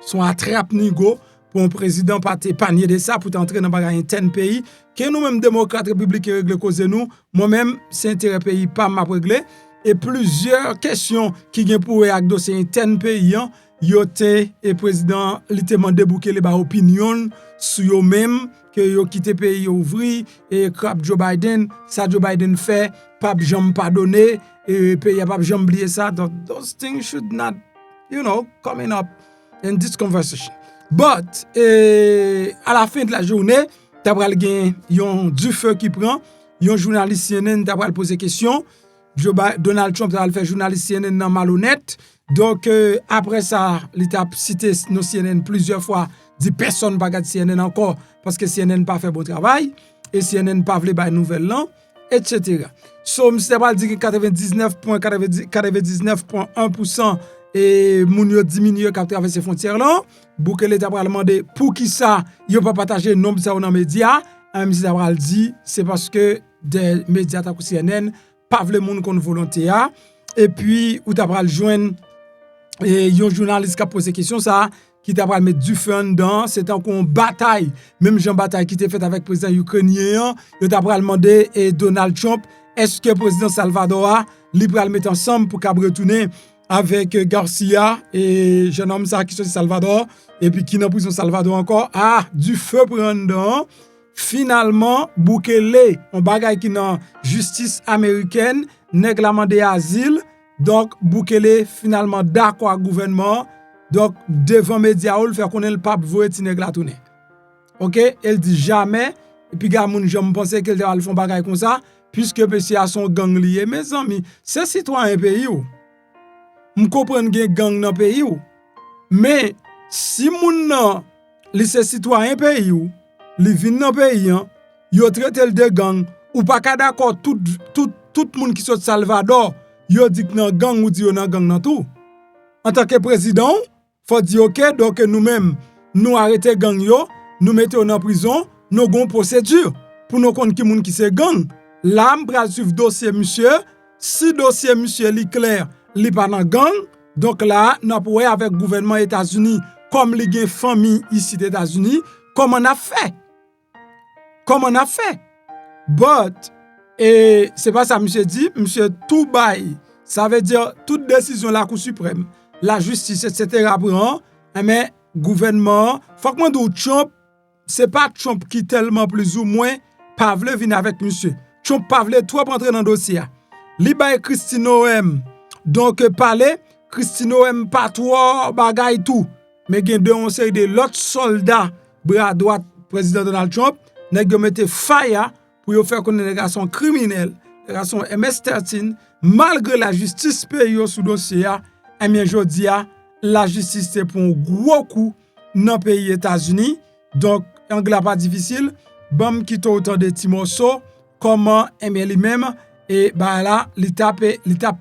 son attrape nigo pour un président pas te panier de ça pour entrer dans bagay interne pays que nous même démocrates républicains régler cause nous. Moi-même c'est intérêt pays pas m'a régler et plusieurs questions qui gen pour avec dossier interne pays yote et président li te mande Bukele ba opinion sur yo même que yo quitté pays ouvri et crap Joe Biden ça Joe Biden fait pas jamais pardonner et pays pas jamais oublier ça. Donc those things should not coming up in this conversation. But à la fin de la journée t'as pral gen yon du feu qui prend yon journaliste CNN t'as pral poser question Donald Trump a fait journaliste CNN nan malhonnête. Donc après ça, il a cité nos CNN plusieurs fois, dit personne pas regarder CNN encore parce que CNN pas fait bon travail et CNN pas vle bay nouvelle lan, etc. So m'ste pas dit que 99.1% et moun yo diminué k'ap traverser frontière là. Bukele t'a pral demander pour qui ça yo pas partager nombre ça dans média, m'ste pral dit c'est parce que des médias ta CNN pas vle moun kon volonté a et puis ou t'a pral joindre et yon journaliste qui a posé question ça qui t'a pral mettre du feu dedans c'est encore une bataille même Jean bataille qui était faite avec président ukrainien yo t'a pral demander et Donald Trump est-ce que président Salvador li pral mettre ensemble pour qu'a retourner avec Garcia et jeune homme ça qui sont Salvador et puis qui dans prison Salvador encore du feu prend dedans. Finalement Bukele on bagay qui dans justice américaine nèg la mandé asile. Donc Bukele finalement d'accord avec gouvernement donc devant média ou le faire connaître le pape voyer ti nèg la tourner. OK, elle dit jamais et puis gars moun j'aime penser qu'elle va le font bagay comme ça puisque monsieur a son gang lié mes amis, c'est citoyen pays ou. M comprendre gen gang dans pays ou. Mais si moun nan li c'est citoyen pays ou li vin dans pays yo traite le de gang ou pas ka d'accord tout moun qui sont Salvador yo dit que nan gang ou dit yo nan gang nan tout. En tant que président faut dire OK, donc nous-mêmes, nous arrêter gang yo, nous mettons en prison, nous avons une procédure pour nous connaître qui moun qui c'est gang. Là, m'pral suivre dossier monsieur, si dossier monsieur li clair, li pas dans gang, donc là, nous pourrons avec le gouvernement États-Unis comme li gen famille ici des États-Unis, comme on a fait. But et c'est pas ça monsieur dit, monsieur tout bail. Ça veut dire toute décision la Cour suprême, la justice etc. prend, mais gouvernement, faut que moi dou Trump, c'est pas Trump qui tellement plus ou moins pas vle venir avec monsieur. Trump pas vle trop rentrer dans dossier. Li bay Christine Noem. Donc parler Christine Noem pas trop bagay tout. Mais gen de on série de l'autre soldats bras droit président Donald Trump, nèg yo mette fire pour yo faire connaître les garçons criminels, les garçons MS-13 malgré la justice paye sous dossier et bien jodi a la justice c'est pour un gros coup dans pays États-Unis. Donc anglais pas difficile, bam qui autant de petits morceaux comment aimer lui-même et bah là l'étape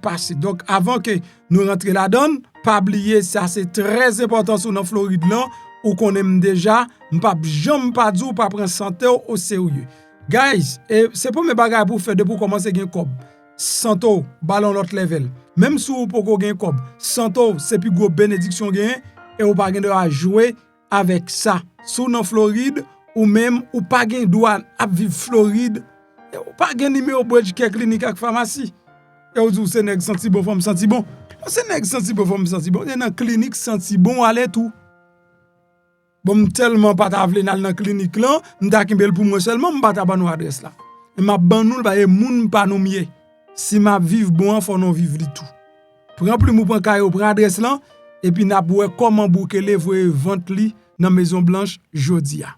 passé. Donc avant que nous rentrions là-dedans, pas oublier ça c'est très important sur dans Floride là où qu'on aime déjà, m'pa jamais pas dire pas prendre santé au sérieux. Guys, et c'est pour mes bagages pour faire de pour commencer gain cob. Santo ballon l'autre level. Même si vous pour gain cob, santo c'est plus gros bénédiction gain et ou pas gain de jouer avec ça. Sous dans Floride ou même ou pas gain douane à vivre Floride et ou pas gain numéro bridge clinique avec pharmacie. Et ou dit c'est nèg senti bon femme senti bon. C'est nèg senti bon femme senti bon. Dans clinique senti bon aller tout. Bon tellement pas ta vle dans clinique là, m'ta kimbel pour moi seulement m'pa ta ban nou adresse là. Et m'a ban nou ba moun pa nou mié. Si m'a vive bon faut non vivre li tout. Prends plus mou prend caillou prend adresse là et puis n'a boué comment boukeler voye vente li dans Maison Blanche jodi a.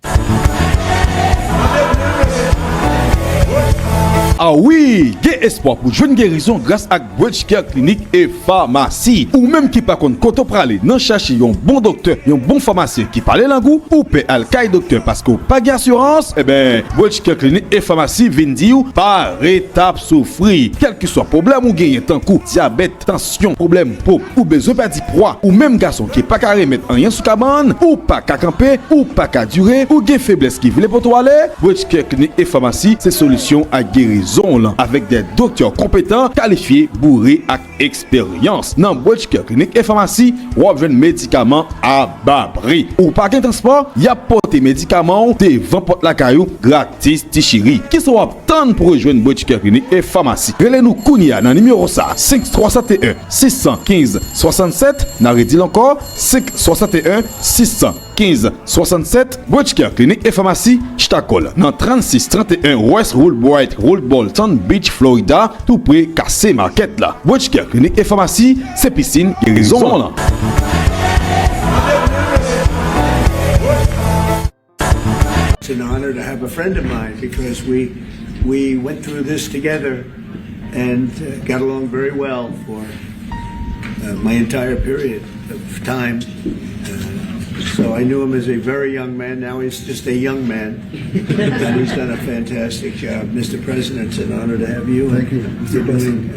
Ah oui, il y a espoir pour jeune guérison grâce à Bridge Care Clinique et Pharmacie. Ou même qui pas contre koto prale, non chercher un bon docteur, un bon pharmacien qui parle langue ou paie al kay docteur parce que pas d'assurance, eh ben Bridge Care Clinique et Pharmacie viennent dire par étape souffrir. Quel que soit problème ou gagne tant coup, diabète, tension, problème peau ou besoin perdre poids ou même garçon qui pas carré mettre rien sous cabane ou pas qu'à camper ou pas qu'à durer ou gain faiblesse qui voulait pour toi aller, Bridge Care Clinique et Pharmacie, c'est solution à guérison avec des docteurs compétents, qualifiés, bourrés et expérience. Dans Bridge Care Clinique et Pharmacie, ou avez médicaments à bas prix. Ou pas qu'un transport, y a porté médicaments devant porte la caillou gratis tichiri. Qui sont obtenus pour rejoindre Bridge Care Clinique et Pharmacie. Relez-nous Kounia dans le numéro 5371 615 67. N'a redit encore 561 615 67. Bridge Care Clinique et Pharmacie, Ch'takol. Dans 3631 West Woolbright Road Bolton Beach, Florida, tout près Cassé Market là. Bridge Care Clinique et Pharmacie, c'est piscine guérison là. It's an honor to have a friend of mine because we went through this together and got along very well for my entire period of time. So I knew him as a very young man. Now he's just a young man. And he's done a fantastic job. Mr. President, it's an honor to have you. Thank you. You're doing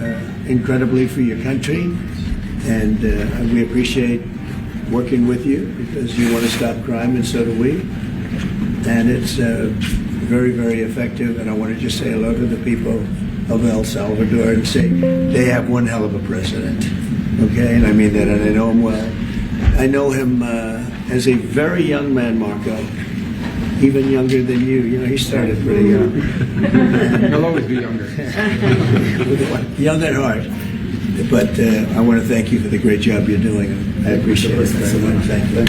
incredibly for your country. And we appreciate working with you because you want to stop crime, and so do we. And it's very, very effective. And I want to just say hello to the people of El Salvador and say they have one hell of a president. Okay? And I mean that, and I know him well. I know him as a very young man, Marco, even younger than you. You know, he started pretty young. He'll always be younger. Young at heart. But I want to thank you for the great job you're doing. I appreciate it very much. Thank you.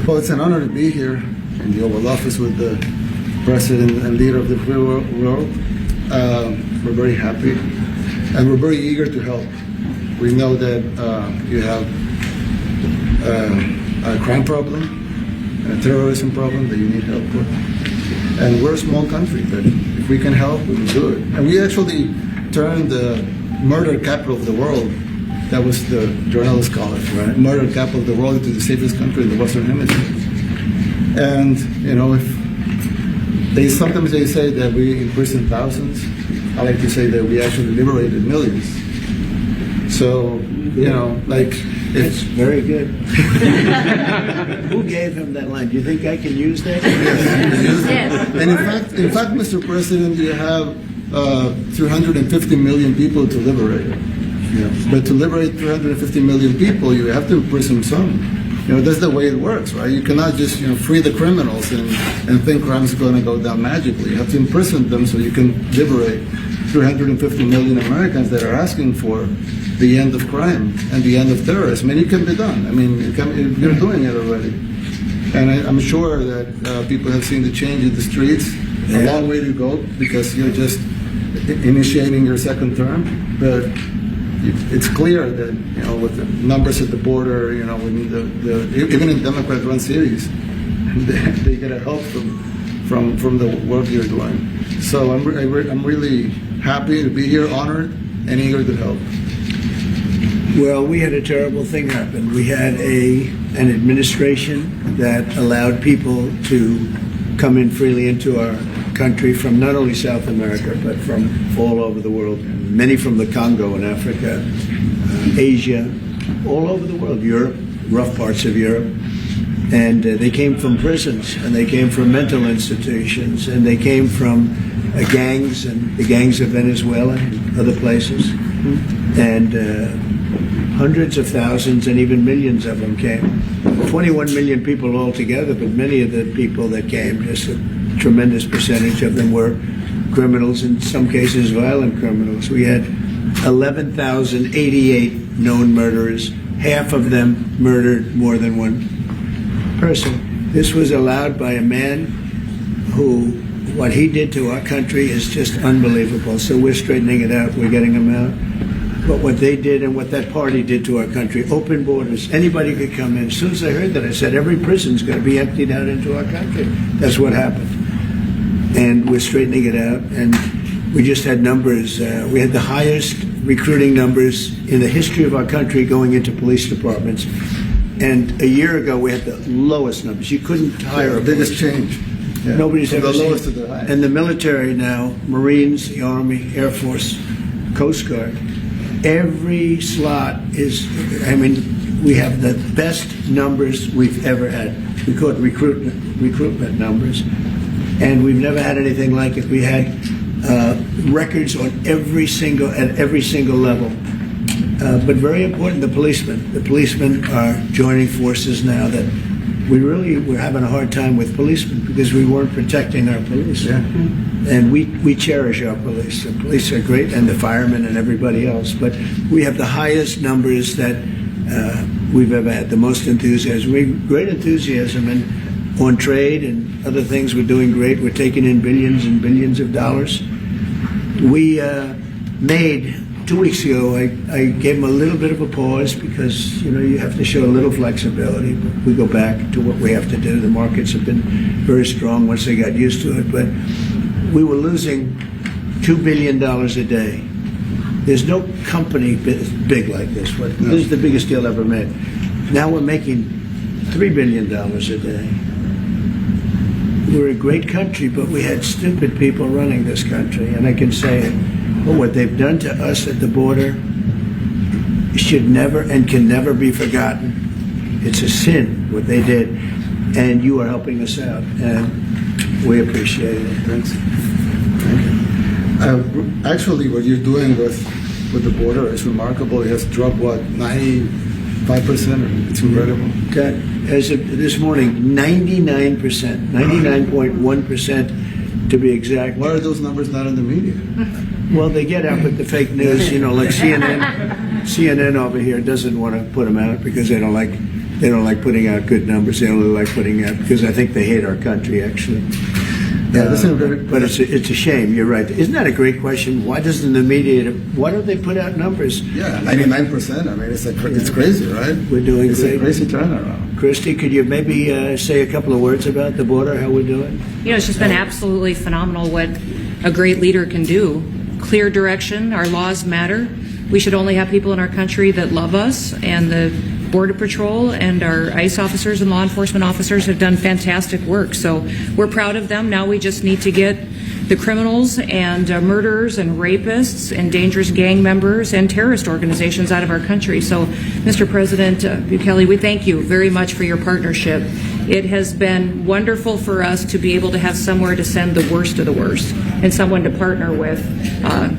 Well, it's an honor to be here in the Oval Office with the President and leader of the free world. We're very happy and we're very eager to help. We know that you have a crime problem, a terrorism problem that you need help with. And we're a small country, but if we can help, we can do it. And we actually turned the murder capital of the world, that was the journalists call it, right? Murder capital of the world, into the safest country in the Western Hemisphere. And, you know, if sometimes they say that we imprisoned thousands, I like to say that we actually liberated millions. So, you know, like That's very good. Who gave him that line? Do you think I can use that? And in fact, Mr. President, you have 350 million people to liberate. But to liberate 350 million people, you have to imprison some. That's the way it works, right? You cannot just free the criminals and think crime is going to go down magically. You have to imprison them so you can liberate 350 million Americans that are asking for the end of crime and the end of terrorism. And it can be done. I mean, you're doing it already. And I'm sure that people have seen the change in the streets. A long way to go because you're just initiating your second term. But it's clear that with the numbers at the border, when even in Democrat-run cities, they get a help from the work you're doing. So I'm really happy to be here, honored, and eager to help. Well, we had a terrible thing happen. We had an administration that allowed people to come in freely into our country from not only South America, but from all over the world. Many from the Congo in Africa, Asia, all over the world, Europe, rough parts of Europe. And they came from prisons, and they came from mental institutions, and they came from gangs, and the gangs of Venezuela and other places. And hundreds of thousands and even millions of them came. 21 million people altogether, but many of the people that came, just a tremendous percentage of them were criminals, in some cases violent criminals. We had 11,088 known murderers. Half of them murdered more than one person. This was allowed by a man who, what he did to our country is just unbelievable. So we're straightening it out. We're getting them out. But what they did and what that party did to our country, open borders, anybody could come in. As soon as I heard that, I said, every prison's going to be emptied out into our country. That's what happened. And we're straightening it out. And we just had numbers. We had the highest recruiting numbers in the history of our country going into police departments. And a year ago, we had the lowest numbers. You couldn't hire a biggest change. Yeah. Nobody's ever the seen. Lowest to the highest. And the military now, Marines, the Army, Air Force, Coast Guard, every slot is, we have the best numbers we've ever had. We call it recruitment numbers. And we've never had anything like it. We had records on at every single level. But very important, the policemen. The policemen are joining forces now that we're having a hard time with policemen because we weren't protecting our police. Yeah. And we cherish our police. The police are great, and the firemen and everybody else. But we have the highest numbers that we've ever had, the most enthusiasm. Great enthusiasm on trade and other things. We're doing great. We're taking in billions and billions of dollars. We made, 2 weeks ago, I gave them a little bit of a pause because, you have to show a little flexibility. But we go back to what we have to do. The markets have been very strong once they got used to it. But we were losing $2 billion a day. There's no company big like this. This is the biggest deal ever made. Now we're making $3 billion a day. We're a great country, but we had stupid people running this country, and I can say it. But what they've done to us at the border should never and can never be forgotten. It's a sin, what they did, and you are helping us out, and we appreciate it. Thanks. Actually, what you're doing with the border is remarkable. It has dropped, 95%? It's incredible. As of this morning, 99%, 99.1% to be exact. Why are those numbers not in the media? Well, they get out with the fake news, like CNN over here doesn't want to put them out because they don't like putting out good numbers. They only like putting out because I think they hate our country, actually. Yeah, but it's a shame. You're right. Isn't that a great question? Why doesn't the media? Why don't they put out numbers? Yeah, 99%. It's crazy, right? We're doing it's great. It's a crazy turnaround. Christy, could you maybe say a couple of words about the border? How we're doing? It's just been absolutely phenomenal what a great leader can do. Clear direction. Our laws matter. We should only have people in our country that love us, and the Border Patrol and our ICE officers and law enforcement officers have done fantastic work. So we're proud of them. Now we just need to get the criminals and murderers and rapists and dangerous gang members and terrorist organizations out of our country. So, Mr. President Bukele, we thank you very much for your partnership. It has been wonderful for us to be able to have somewhere to send the worst of the worst and someone to partner with.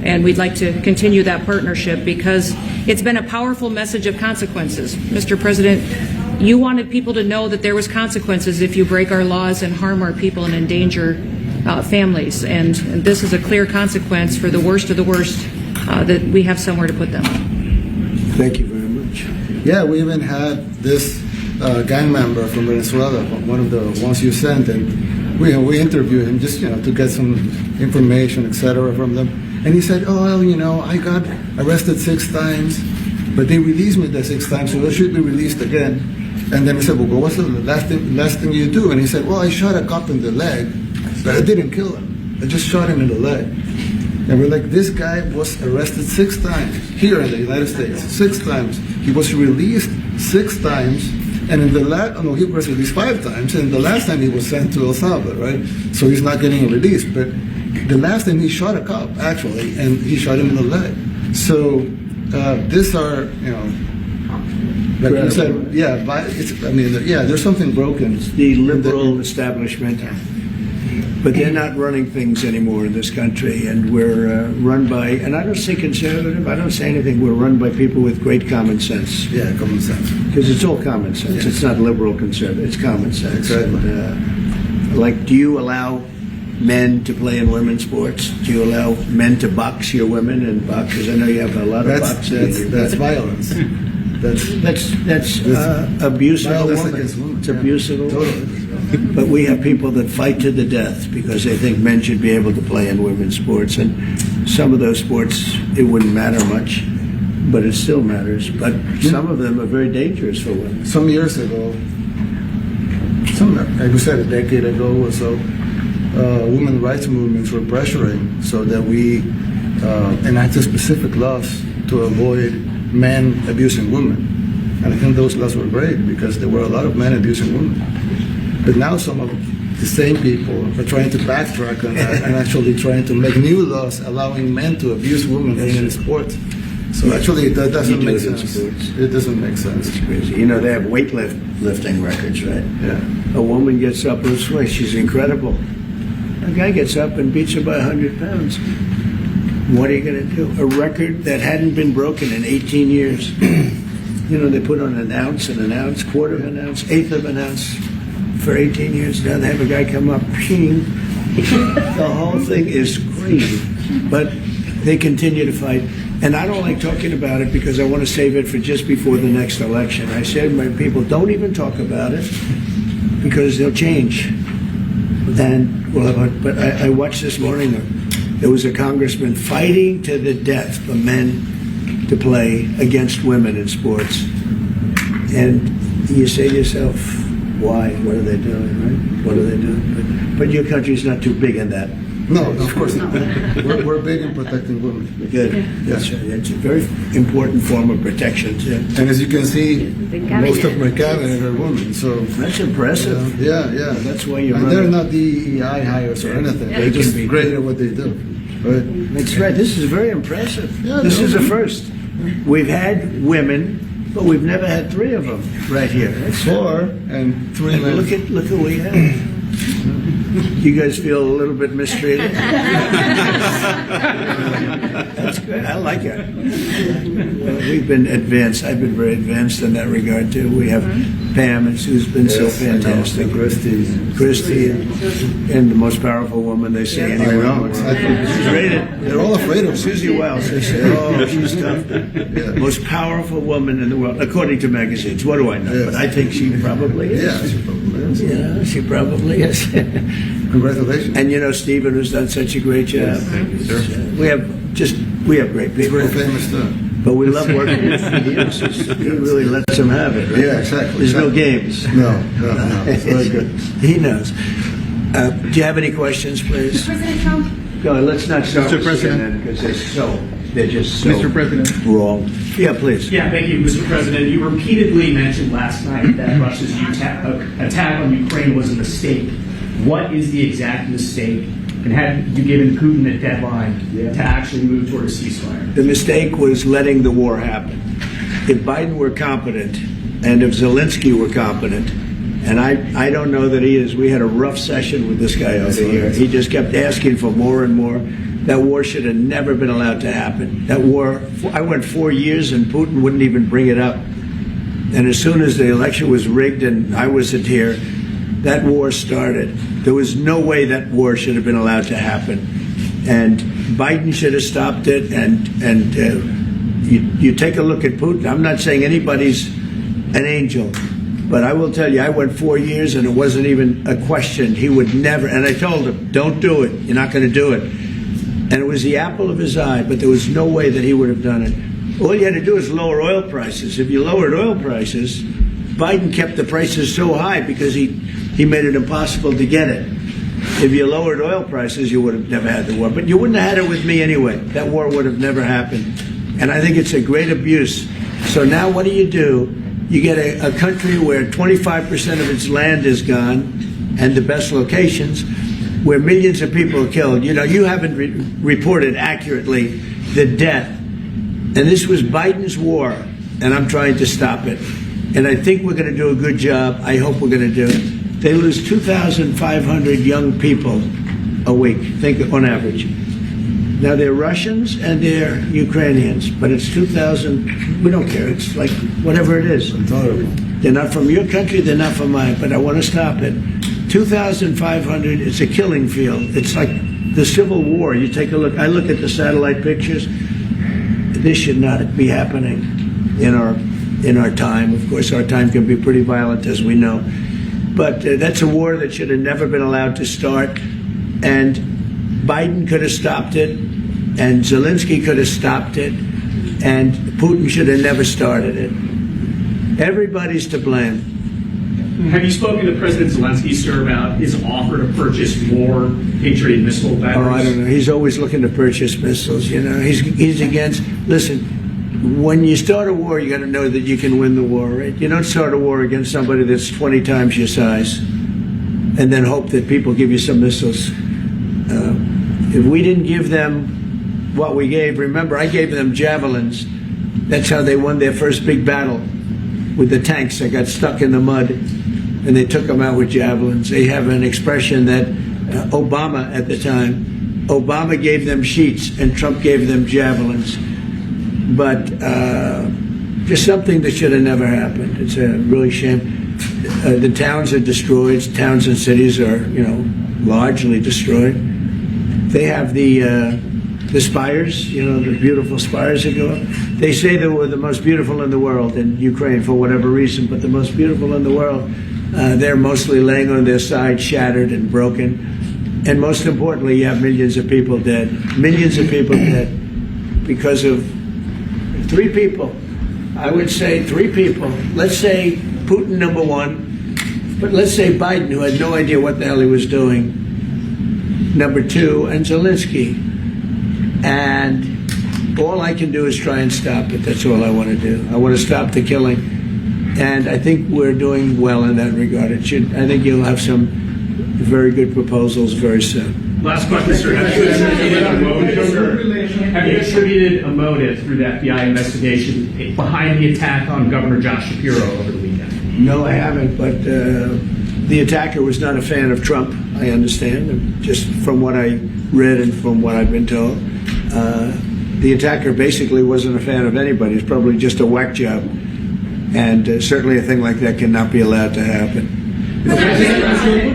And we'd like to continue that partnership because it's been a powerful message of consequences. Mr. President, you wanted people to know that there was consequences if you break our laws and harm our people and endanger families. And this is a clear consequence for the worst of the worst that we have somewhere to put them. Thank you very much. Yeah, we even had this gang member from Venezuela, one of the ones you sent, and we interviewed him just to get some information, etc. from them. And he said, "Oh, well, I got arrested 6 times, but they released me the 6th time, so I should be released again." And then we said, "Well, what's the last thing you do?" And he said, "Well, I shot a cop in the leg, but I didn't kill him. I just shot him in the leg." And we're like, this guy was arrested 6 times here in the United States. 6 times. He was released 6 times. And in the he was released 5 times. And the last time he was sent to El Salvador, right? So he's not getting released. But the last time he shot a cop, actually, and he shot him in the leg. So these are, like you said, there's something broken. It's the liberal establishment. But they're not running things anymore in this country, and we're run by, and I don't say conservative, I don't say anything, we're run by people with great common sense. Yeah, common sense. Because it's all common sense. Yeah. It's not liberal conservative, it's common sense. Exactly. And, do you allow men to play in women's sports? Do you allow men to box your women and box? Because I know you have a lot of boxing. That's violence. That's abuse of a violence woman. against women. It's abuse of a woman. Totally. But we have people that fight to the death because they think men should be able to play in women's sports. And some of those sports, it wouldn't matter much, but it still matters. But some of them are very dangerous for women. Some years ago, like we said, a decade ago or so, women rights movements were pressuring so that we enacted specific laws to avoid men abusing women. And I think those laws were great because there were a lot of men abusing women. But now some of the same people are trying to backtrack on that and actually trying to make new laws allowing men to abuse women in sports. So actually, that doesn't make sense. It doesn't make sense. It's crazy. They have weightlifting records, right? Yeah. A woman gets up this way, she's incredible. A guy gets up and beats her by 100 pounds. What are you going to do? A record that hadn't been broken in 18 years. They put on an ounce, quarter of an ounce, eighth of an ounce. For 18 years now, they have a guy come up, ping. The whole thing is crazy. But they continue to fight. And I don't like talking about it because I want to save it for just before the next election. I said to my people, don't even talk about it because they'll change. And but I watched this morning, there was a congressman fighting to the death for men to play against women in sports. And you say to yourself, why? What are they doing, right? What are they doing? But your country's not too big in that. No, of course not. We're big in protecting women. Good. That's right. It's a very important form of protection, too. And as you can see, most of my cabinet are women. So That's impressive. yeah. That's why you're And running. they're not DEI hires or anything. They're They can just be great at what they do. Right? That's right. This is very impressive. Yeah, This no. is a first. We've had women, but we've never had 3 of them right here. That's 4 and 3 men. Look at what we have. You guys feel a little bit mistreated? That's good. I like it. Well, we've been advanced. I've been very advanced in that regard too. We have Pam, who's been so fantastic. Christy, and the most powerful woman they say anywhere. I know, exactly. She's rated. They're all afraid of her. Susie Wells. They say, oh, she's tough. Most powerful woman in the world, according to magazines. What do I know? Yes. But I think she probably is. Yeah, she probably is. Yeah, she probably is. Congratulations. And Stephen, who's done such a great job. We have great He's people. very famous too. But we love working with him. He really lets them have it. Right? Yeah, exactly. There's no games. No. It's very good. He knows. Do you have any questions, please? President Trump. No, let's not start Mr. President. because they're just so Mr. President. wrong. Yeah, please. Yeah, thank you, Mr. President. You repeatedly mentioned last night that Russia's attack on Ukraine was a mistake. What is the exact mistake And had you given Putin a deadline to actually move toward a ceasefire? The mistake was letting the war happen. If Biden were competent, and if Zelensky were competent, and I don't know that he is. We had a rough session with this guy over here. He just kept asking for more and more. That war should have never been allowed to happen. That war, I went 4 years and Putin wouldn't even bring it up. And as soon as the election was rigged and I wasn't here, that war started. There was no way that war should have been allowed to happen. And Biden should have stopped it. And you take a look at Putin. I'm not saying anybody's an angel. But I will tell you, I went 4 years and it wasn't even a question. He would never, and I told him, don't do it. You're not going to do it. And it was the apple of his eye, but there was no way that he would have done it. All you had to do is lower oil prices. If you lowered oil prices, Biden kept the prices so high because he made it impossible to get it. If you lowered oil prices, you would have never had the war. But you wouldn't have had it with me anyway. That war would have never happened. And I think it's a great abuse. So now what do? You get a country where 25% of its land is gone, and the best locations, where millions of people are killed. You know, you haven't reported accurately the death. And this was Biden's war, and I'm trying to stop it. And I think we're going to do a good job. I hope we're going to do it. They lose 2,500 young people a week, think on average. Now, they're Russians and they're Ukrainians, but it's 2,000. We don't care. It's like whatever it is. They're not from your country. They're not from mine, but I want to stop it. 2,500, it's a killing field. It's like the Civil War. You take a look. I look at the satellite pictures. This should not be happening in our time. Of course, our time can be pretty violent, as we know. But that's a war that should have never been allowed to start. And Biden could have stopped it, and Zelensky could have stopped it, and Putin should have never started it. Everybody's to blame. Have you spoken to President Zelensky, sir, about his offer to purchase more Patriot missile batteries? Oh, I don't know. He's always looking to purchase missiles. You know, he's against. Listen, when you start a war, you got to know that you can win the war. Right? You don't start a war against somebody that's 20 times your size, and then hope that people give you some missiles. If we didn't give them what we gave, remember, I gave them javelins. That's how they won their first big battle with the tanks that got stuck in the mud, and they took them out with javelins. They have an expression that Obama at the time, Obama gave them sheets and Trump gave them javelins. But just something that should have never happened. It's a really shame. The towns are destroyed. Towns and cities are, largely destroyed. They have the spires, the beautiful spires that go up. They say they were the most beautiful in the world in Ukraine for whatever reason, but the most beautiful in the world, they're mostly laying on their side, shattered and broken. And most importantly, you have millions of people dead. Millions of people dead because of 3 people. I would say 3 people. Let's say Putin, number 1, but let's say Biden, who had no idea what the hell he was doing, number 2, and Zelensky. And all I can do is try and stop it. That's all I want to do. I want to stop the killing. And I think we're doing well in that regard. I think you'll have some very good proposals very soon. Last question, sir. Have you attributed a motive, sir? Have you attributed a motive through the FBI investigation behind the attack on Governor Josh Shapiro over the weekend? No, I haven't, but the attacker was not a fan of Trump, I understand, just from what I read and from what I've been told. The attacker basically wasn't a fan of anybody. It's probably just a whack job. And certainly a thing like that cannot be allowed to happen.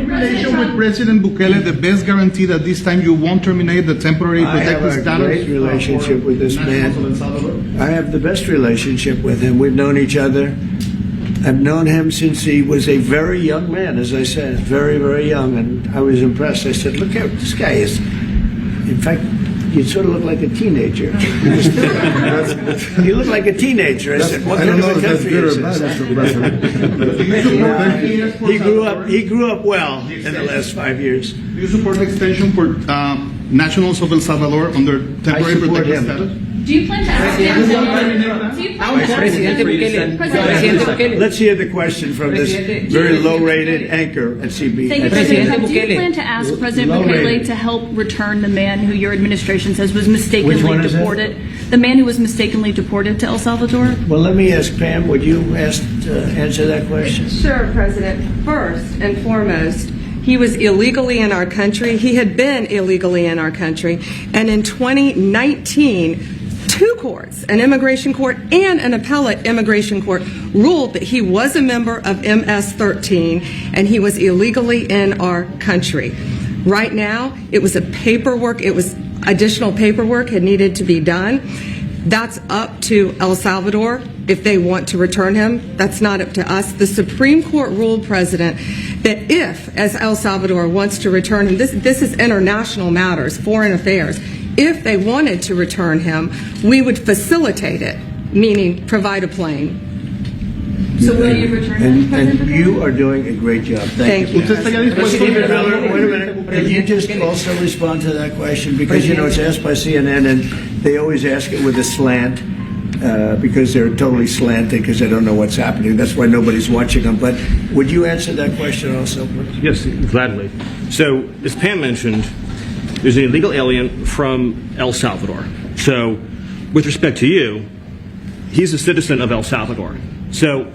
Relation with President Bukele, the best guarantee that this time you won't terminate the temporary protected status? I have a great relationship with this man. I have the best relationship with him. We've known each other. I've known him since he was a very young man, as I said, very, very young. And I was impressed. I said, look how this guy is. In fact, you sort of look like a teenager. You look like a teenager. I said, what kind of a country is this? He grew up well in the last 5 years. Do you support the extension for nationals of El Salvador under temporary protected status? Do you plan to ask him Let's hear the question from this very low-rated anchor at CB. Thank you, President. Do you plan to ask President Bukele to help return the man who your administration says was mistakenly deported? The man who was mistakenly deported to El Salvador? Well, let me ask Pam, would you answer that question? Sure, President. First and foremost, he was illegally in our country. He had been illegally in our country. And in 2019, two courts, an immigration court and an appellate immigration court, ruled that he was a member of MS-13 and he was illegally in our country. Right now, it was additional paperwork had needed to be done. That's up to El Salvador if they want to return him. That's not up to us. The Supreme Court ruled, President, that if, as El Salvador wants to return him, this is international matters, foreign affairs, if they wanted to return him, we would facilitate it, meaning provide a plane. So will you return him, President And you are doing a great job. Thank you. Stephen Miller, wait a minute. Can you just also respond to that question? Because, it's asked by CNN, and they always ask it with a slant, because they're totally slanted because they don't know what's happening. That's why nobody's watching them. But would you answer that question also, please? Yes, gladly. So, as Pam mentioned, there's an illegal alien from El Salvador. So, with respect to you, he's a citizen of El Salvador. So,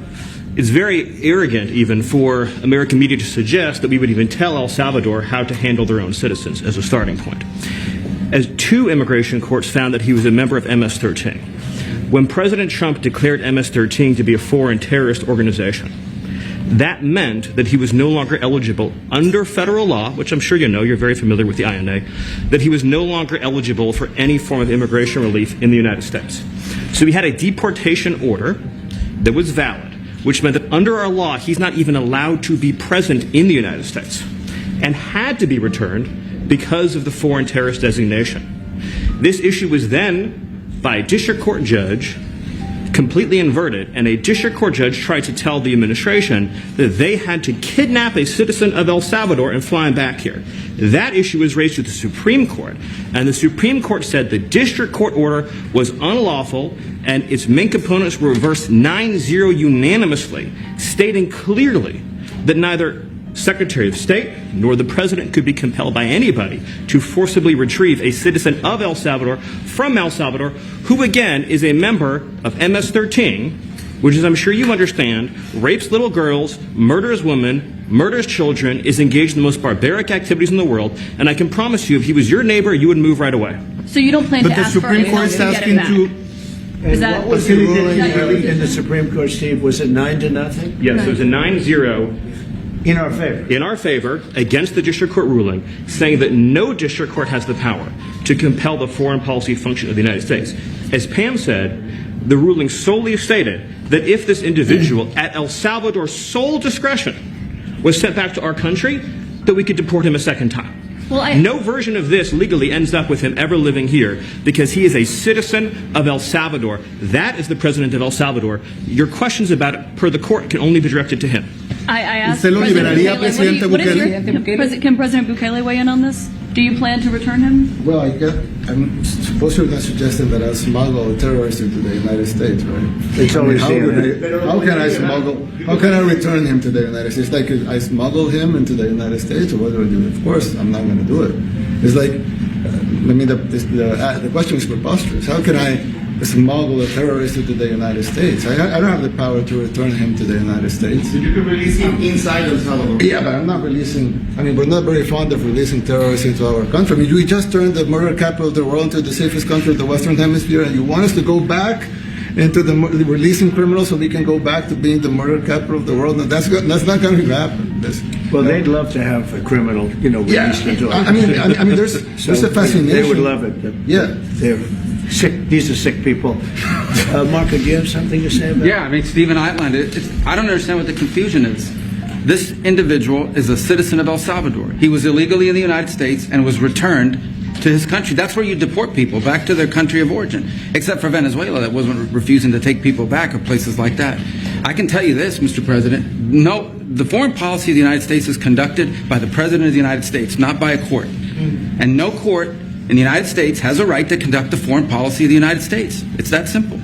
it's very arrogant even for American media to suggest that we would even tell El Salvador how to handle their own citizens as a starting point. As two immigration courts found that he was a member of MS-13. When President Trump declared MS-13 to be a foreign terrorist organization, that meant that he was no longer eligible under federal law, which I'm sure you know, you're very familiar with the INA, that he was no longer eligible for any form of immigration relief in the United States. So we had a deportation order that was valid, which meant that under our law, he's not even allowed to be present in the United States and had to be returned because of the foreign terrorist designation. This issue was then, by a district court judge, completely inverted, and a district court judge tried to tell the administration that they had to kidnap a citizen of El Salvador and fly him back here. That issue was raised to the Supreme Court, and the Supreme Court said the district court order was unlawful, and its main components were reversed 9-0 unanimously, stating clearly that neither Secretary of State nor the President could be compelled by anybody to forcibly retrieve a citizen of El Salvador from El Salvador, who again is a member of MS-13, which, as I'm sure you understand, rapes little girls, murders women, murders children, is engaged in the most barbaric activities in the world, and I can promise you, if he was your neighbor, you would move right away. So you don't plan to ask for anything to get him back? And what was the ruling in the Supreme Court, Steve? Was it 9-0? Yes, it was a 9-0. In our favor? In our favor, against the district court ruling, saying that no district court has the power to compel the foreign policy function of the United States. As Pam said, the ruling solely stated that if this individual, at El Salvador's sole discretion, was sent back to our country, that we could deport him a second time. No version of this legally ends up with him ever living here because he is a citizen of El Salvador. That is the president of El Salvador. Your questions about it, per the court, can only be directed to him. I asked President Bukele, can President Bukele weigh in on this? Do you plan to return him? Well, I'm supposed to be suggesting that I smuggle a terrorist into the United States, right? How can I return him to the United States? Like, I smuggle him into the United States, or what do I do? Of course, I'm not going to do it. It's like, the question is preposterous. How can I smuggle a terrorist into the United States? I don't have the power to return him to the United States. You can release him inside El Salvador. Yeah, but I'm not releasing. We're not very fond of releasing terrorists into our country. We just turned the murder capital of the world into the safest country of the Western Hemisphere, and you want us to go back into the releasing criminals so we can go back to being the murder capital of the world? No, that's not going to happen. Well, they'd love to have a criminal, released into our country. There's a fascination. They would love it. Yeah. They're sick. These are sick people. Marco, do you have something to say about it? Yeah, Stephen Eitland, I don't understand what the confusion is. This individual is a citizen of El Salvador. He was illegally in the United States and was returned to his country. That's where you deport people, back to their country of origin, except for Venezuela that wasn't refusing to take people back, or places like that. I can tell you this, Mr. President, no, the foreign policy of the United States is conducted by the President of the United States, not by a court. And no court in the United States has a right to conduct the foreign policy of the United States. It's that simple.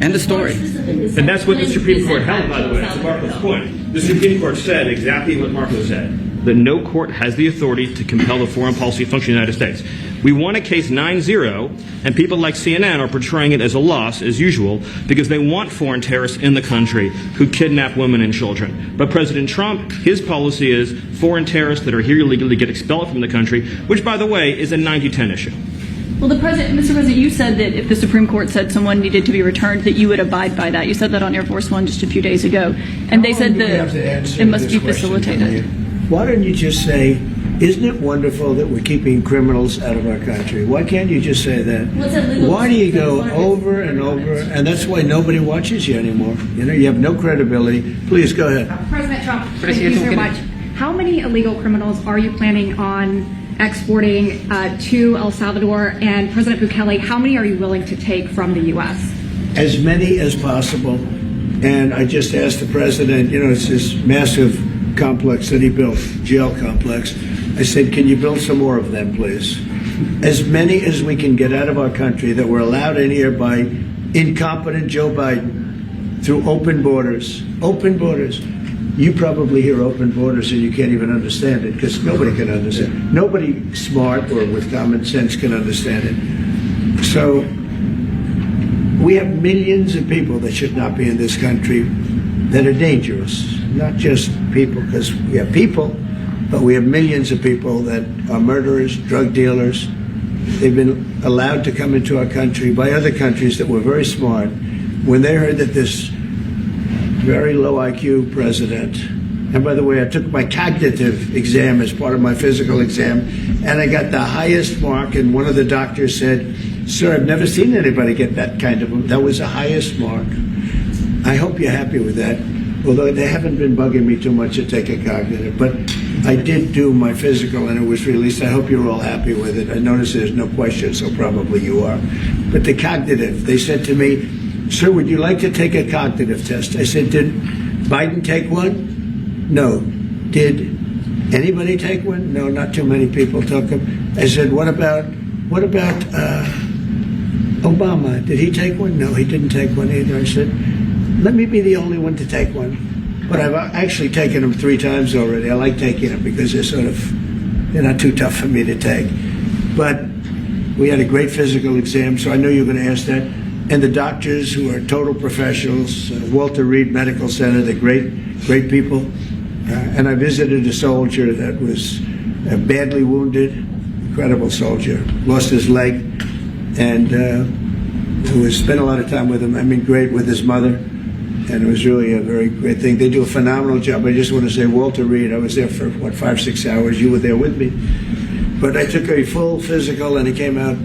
End of story. And that's what the Supreme Court held, by the way, to Marco's point. The Supreme Court said exactly what Marco said, that no court has the authority to compel the foreign policy function of the United States. We won a case 9-0, and people like CNN are portraying it as a loss, as usual, because they want foreign terrorists in the country who kidnap women and children. But President Trump, his policy is foreign terrorists that are here illegally get expelled from the country, which, by the way, is a 90-10 issue. Well, Mr. President, you said that if the Supreme Court said someone needed to be returned, that you would abide by that. You said that on Air Force One just a few days ago, and they said that it must be facilitated. Why don't you just say, isn't it wonderful that we're keeping criminals out of our country? Why can't you just say that? Why do you go over and over? And that's why nobody watches you anymore. You know, you have no credibility. Please go ahead. President Trump, thank you so much. How many illegal criminals are you planning on exporting to El Salvador? And President Bukele, how many are you willing to take from the U.S.? As many as possible. And I just asked the president, you know, it's this massive complex that he built, jail complex. I said, can you build some more of them, please? As many as we can get out of our country that were allowed in here by incompetent Joe Biden through open borders. Open borders. You probably hear open borders and you can't even understand it because nobody can understand. Nobody smart or with common sense can understand it. So we have millions of people that should not be in this country that are dangerous. Not just people, because we have people, but we have millions of people that are murderers, drug dealers. They've been allowed to come into our country by other countries that were very smart. When they heard that this very low IQ president, and by the way, I took my cognitive exam as part of my physical exam, and I got the highest mark, and one of the doctors said, sir, I've never seen anybody get that kind of, that was the highest mark. I hope you're happy with that. Although they haven't been bugging me too much to take a cognitive, but I did do my physical and it was released. I hope you're all happy with it. I notice there's no question, so probably you are. But the cognitive, they said to me, sir, would you like to take a cognitive test? I said, did Biden take one? No. Did anybody take one? No, not too many people took them. I said, what about Obama? Did he take one? No, he didn't take one either. I said, let me be the only one to take one. But I've actually taken them 3 times already. I like taking them because they're not too tough for me to take. But we had a great physical exam, so I know you're going to ask that. And the doctors who are total professionals, Walter Reed Medical Center, they're great people. And I visited a soldier that was badly wounded, incredible soldier, lost his leg, and spent a lot of time with him. I mean, great with his mother. And it was really a very great thing. They do a phenomenal job. I just want to say, Walter Reed, I was there for, 5-6 hours. You were there with me. But I took a full physical, and it came out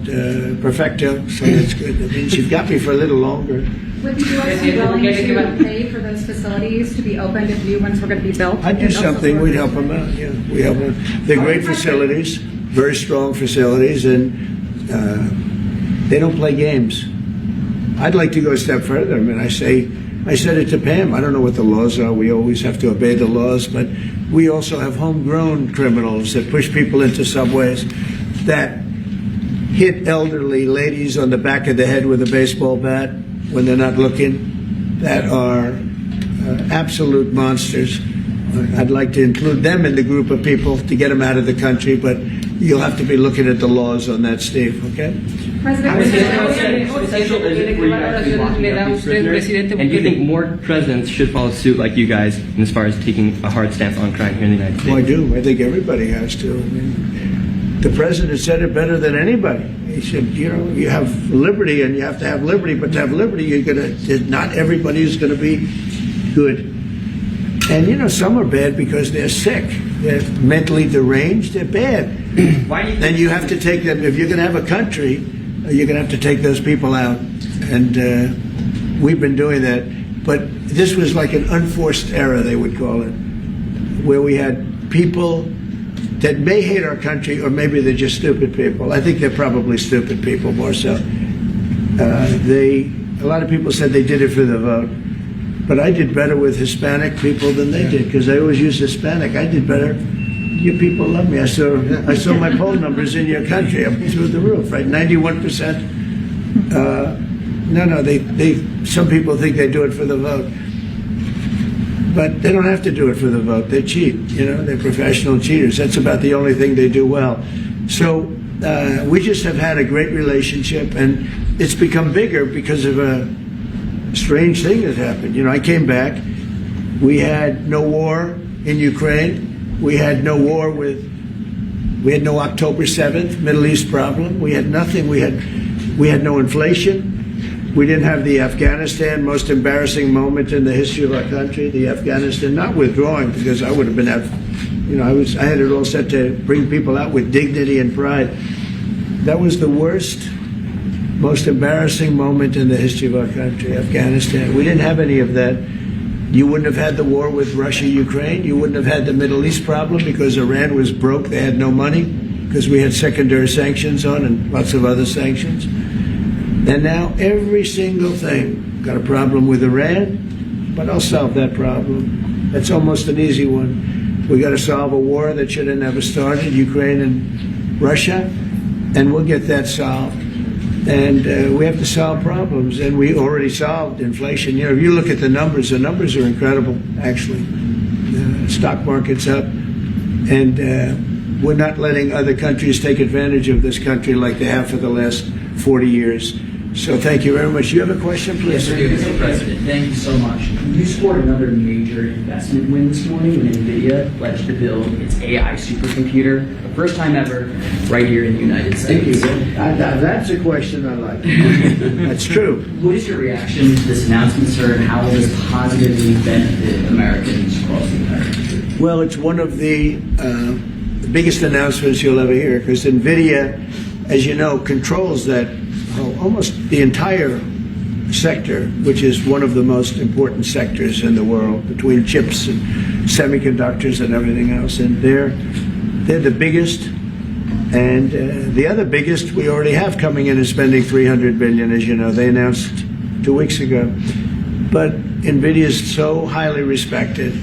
perfecto, so that's good. That means you've got me for a little longer. Would you also be willing to pay for those facilities to be opened if new ones were going to be built? I'd do something. We'd help them out. Yeah, we help them. They're great facilities, very strong facilities, and they don't play games. I'd like to go a step further. I mean, I said it to Pam. I don't know what the laws are. We always have to obey the laws, but we also have homegrown criminals that push people into subways, that hit elderly ladies on the back of the head with a baseball bat when they're not looking, that are absolute monsters. I'd like to include them in the group of people to get them out of the country, but you'll have to be looking at the laws on that, Steve, okay? And do you think more presidents should follow suit like you guys as far as taking a hard stance on crime here in the United States? Well, I do. I think everybody has to. I mean, the president said it better than anybody. He said, you know, you have liberty and you have to have liberty, but to have liberty, not everybody is going to be good. And, you know, some are bad because they're sick. They're mentally deranged. They're bad. Then you have to take them. If you're going to have a country, you're going to have to take those people out. And we've been doing that. But this was like an unforced error, they would call it, where we had people that may hate our country, or maybe they're just stupid people. I think they're probably stupid people more so. A lot of people said they did it for the vote. But I did better with Hispanic people than they did, because they always use Hispanic. I did better you people love me. I saw my poll numbers in your country up through the roof, right? 91%. No, some people think they do it for the vote. But they don't have to do it for the vote. They cheat, they're professional cheaters. That's about the only thing they do well. So we just have had a great relationship, and it's become bigger because of a strange thing that happened. I came back. We had no war in Ukraine. We had no war we had no October 7th Middle East problem. We had nothing. We had no inflation. We didn't have the Afghanistan, most embarrassing moment in the history of our country, the Afghanistan, not withdrawing, because I would have been, I had it all set to bring people out with dignity and pride. That was the worst, most embarrassing moment in the history of our country, Afghanistan. We didn't have any of that. You wouldn't have had the war with Russia, Ukraine. You wouldn't have had the Middle East problem because Iran was broke. They had no money because we had secondary sanctions on and lots of other sanctions. And now every single thing. Got a problem with Iran, but I'll solve that problem. That's almost an easy one. We got to solve a war that should have never started, Ukraine and Russia, and we'll get that solved. And we have to solve problems, and we already solved inflation. If you look at the numbers are incredible, actually. The stock market's up, and we're not letting other countries take advantage of this country like they have for the last 40 years. So thank you very much. You have a question, please? Yes, Mr. President, thank you so much. You scored another major investment win this morning when NVIDIA pledged to build its AI supercomputer, the first time ever, right here in the United States. Thank you. That's a question I like. That's true. What is your reaction to this announcement, sir, and how will this positively benefit Americans across the entire country? Well, it's one of the biggest announcements you'll ever hear, because NVIDIA, as you know, controls that almost the entire sector, which is one of the most important sectors in the world, between chips and semiconductors and everything else. And they're the biggest. And the other biggest we already have coming in and spending $300 billion, as you know. They announced 2 weeks ago. But NVIDIA is so highly respected.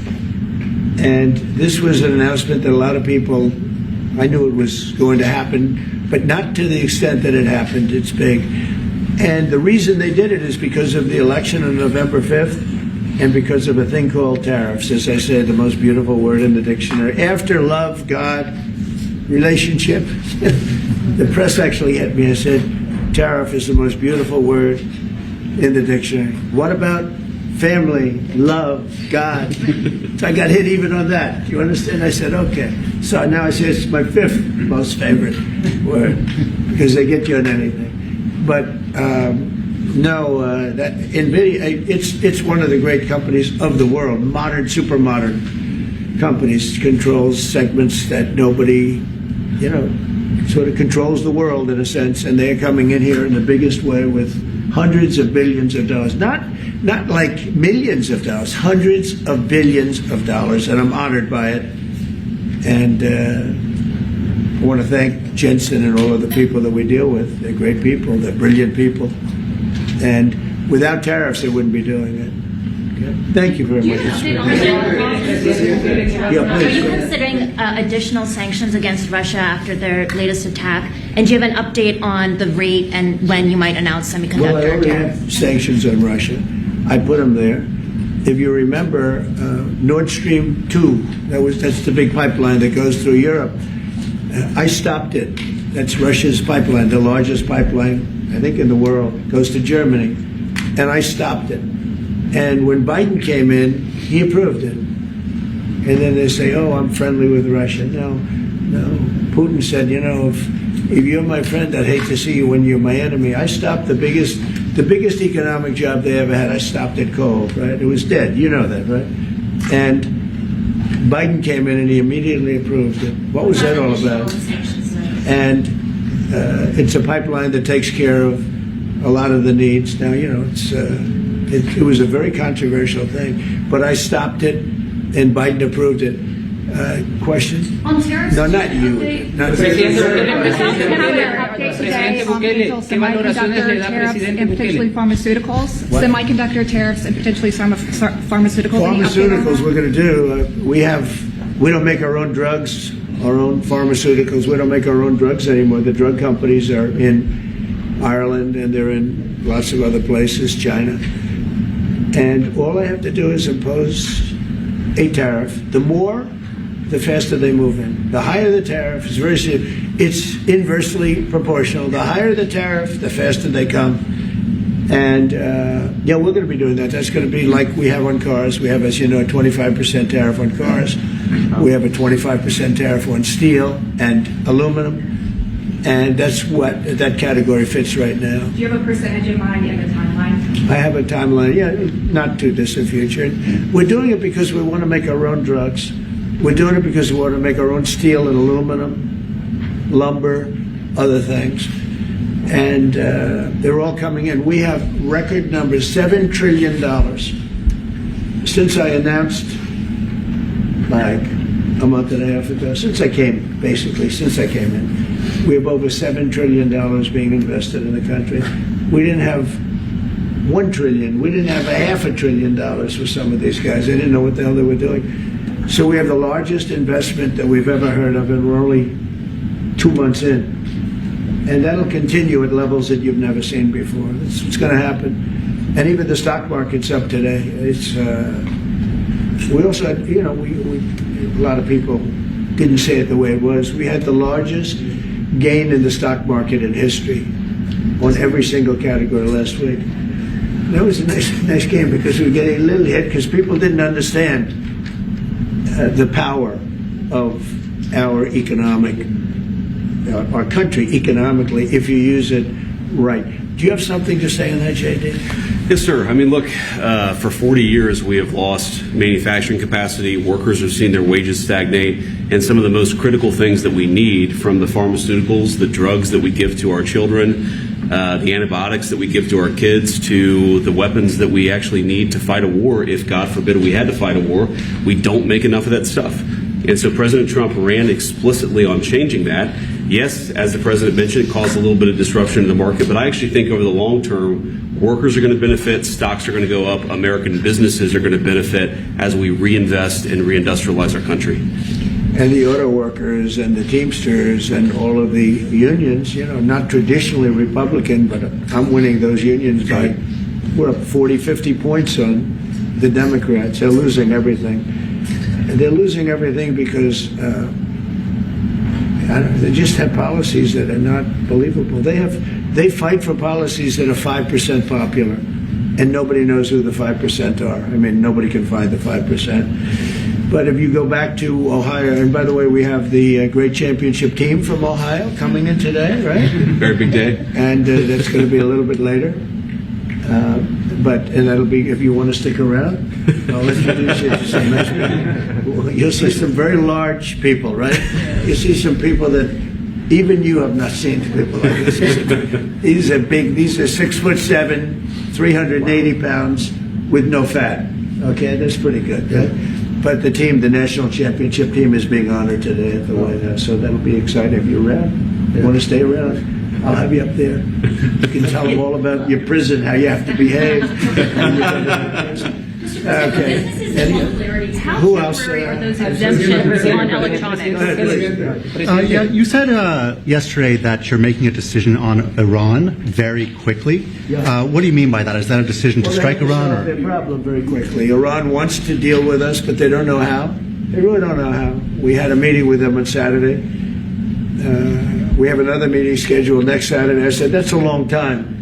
And this was an announcement that a lot of people, I knew it was going to happen, but not to the extent that it happened. It's big. And the reason they did it is because of the election on November 5th and because of a thing called tariffs. As I said, the most beautiful word in the dictionary. After love, God, relationship, the press actually hit me and said, tariff is the most beautiful word in the dictionary. What about family, love, God? So I got hit even on that. You understand? I said, okay. So now I say it's my fifth most favorite word because they get you on anything. But that NVIDIA, it's one of the great companies of the world, modern, super modern companies, controls segments that nobody, sort of controls the world in a sense, and they're coming in here in the biggest way with hundreds of billions of dollars. Not like millions of dollars, hundreds of billions of dollars, and I'm honored by it. And I want to thank Jensen and all of the people that we deal with. They're great people. They're brilliant people. And without tariffs, they wouldn't be doing it. Okay? Thank you very much. Are you considering additional sanctions against Russia after their latest attack? And do you have an update on the rate and when you might announce semiconductor Well, I already tariffs? have sanctions on Russia. I put them there. If you remember, Nord Stream 2, that's the big pipeline that goes through Europe. I stopped it. That's Russia's pipeline, the largest pipeline, I think, in the world. Goes to Germany. And I stopped it. And when Biden came in, he approved it. And then they say, oh, I'm friendly with Russia. No. Putin said, if you're my friend, I'd hate to see you when you're my enemy. I stopped the biggest economic job they ever had. I stopped it cold, right? It was dead. You know that, right? And Biden came in and he immediately approved it. What was that all about? And it's a pipeline that takes care of a lot of the needs. Now, it was a very controversial thing, but I stopped it and Biden approved it. Question? On tariffs? No, not you. Not Semiconductor tariffs and potentially pharmaceuticals. Semiconductor tariffs and potentially pharmaceuticals. Pharmaceuticals we're going to do. We don't make our own drugs. our own pharmaceuticals. We don't make our own drugs anymore. The drug companies are in Ireland and they're in lots of other places, China. And all I have to do is impose a tariff. The more, the faster they move in. The higher the tariff, it's inversely proportional. The higher the tariff, the faster they come. And, yeah, we're going to be doing that. That's going to be like we have on cars. We have, as you know, a 25% tariff on cars. We have a 25% tariff on steel and aluminum. And that's what that category fits right now. Do you have a percentage in mind and a timeline? I have a timeline, yeah, not too distant future. We're doing it because we want to make our own drugs. We're doing it because we want to make our own steel and aluminum, lumber, other things. And they're all coming in. We have record numbers, $7 trillion. Since I announced, like a month and a half ago, since I came in, we have over $7 trillion being invested in the country. We didn't have $1 trillion. We didn't have $500 billion for some of these guys. They didn't know what the hell they were doing. So we have the largest investment that we've ever heard of, and we're only 2 months in. And that'll continue at levels that you've never seen before. That's what's going to happen. And even the stock market's up today. It's we also had, you know, a lot of people didn't say it the way it was. We had the largest gain in the stock market in history on every single category last week. That was a nice game because we were getting a little hit because people didn't understand the power of our our country economically if you use it right. Do you have something to say on that, J.D.? Yes, sir. I mean, look, for 40 years we have lost manufacturing capacity. Workers have seen their wages stagnate, and some of the most critical things that we need, from the pharmaceuticals, the drugs that we give to our children, the antibiotics that we give to our kids, to the weapons that we actually need to fight a war, if God forbid we had to fight a war, we don't make enough of that stuff. And so President Trump ran explicitly on changing that. Yes, as the president mentioned, it caused a little bit of disruption in the market, but I actually think over the long term, workers are going to benefit, stocks are going to go up, American businesses are going to benefit as we reinvest and reindustrialize our country. And the auto workers and the Teamsters and all of the unions, you know, not traditionally Republican, but I'm winning those unions by, we're up 40, 50 points on the Democrats. They're losing everything. And they're losing everything because they just have policies that are not believable. They fight for policies that are 5% popular, and nobody knows who the 5% are. I mean, nobody can find the 5%. But if you go back to Ohio, and by the way, we have the great championship team from Ohio coming in today, right? Very big day. And that's going to be a little bit later. And that'll be, if you want to stick around, I'll introduce you to some nice people. You'll see some very large people, right? You'll see some people that even you have not seen people like this. These are big, these are 6'7", 380 pounds with no fat. Okay, that's pretty good, right? But the team, the national championship team, is being honored today at the White House, so that'll be exciting. If you're around, you want to stay around, I'll have you up there. You can tell them all about your prison, how you have to behave. Okay. Who else? Are those exemptions on electronics? Yeah, you said yesterday that you're making a decision on Iran very quickly. What do you mean by that? Is that a decision to strike Iran? Or? Their problem very quickly. Iran wants to deal with us, but they don't know how. They really don't know how. We had a meeting with them on Saturday. We have another meeting scheduled next Saturday. I said, that's a long time.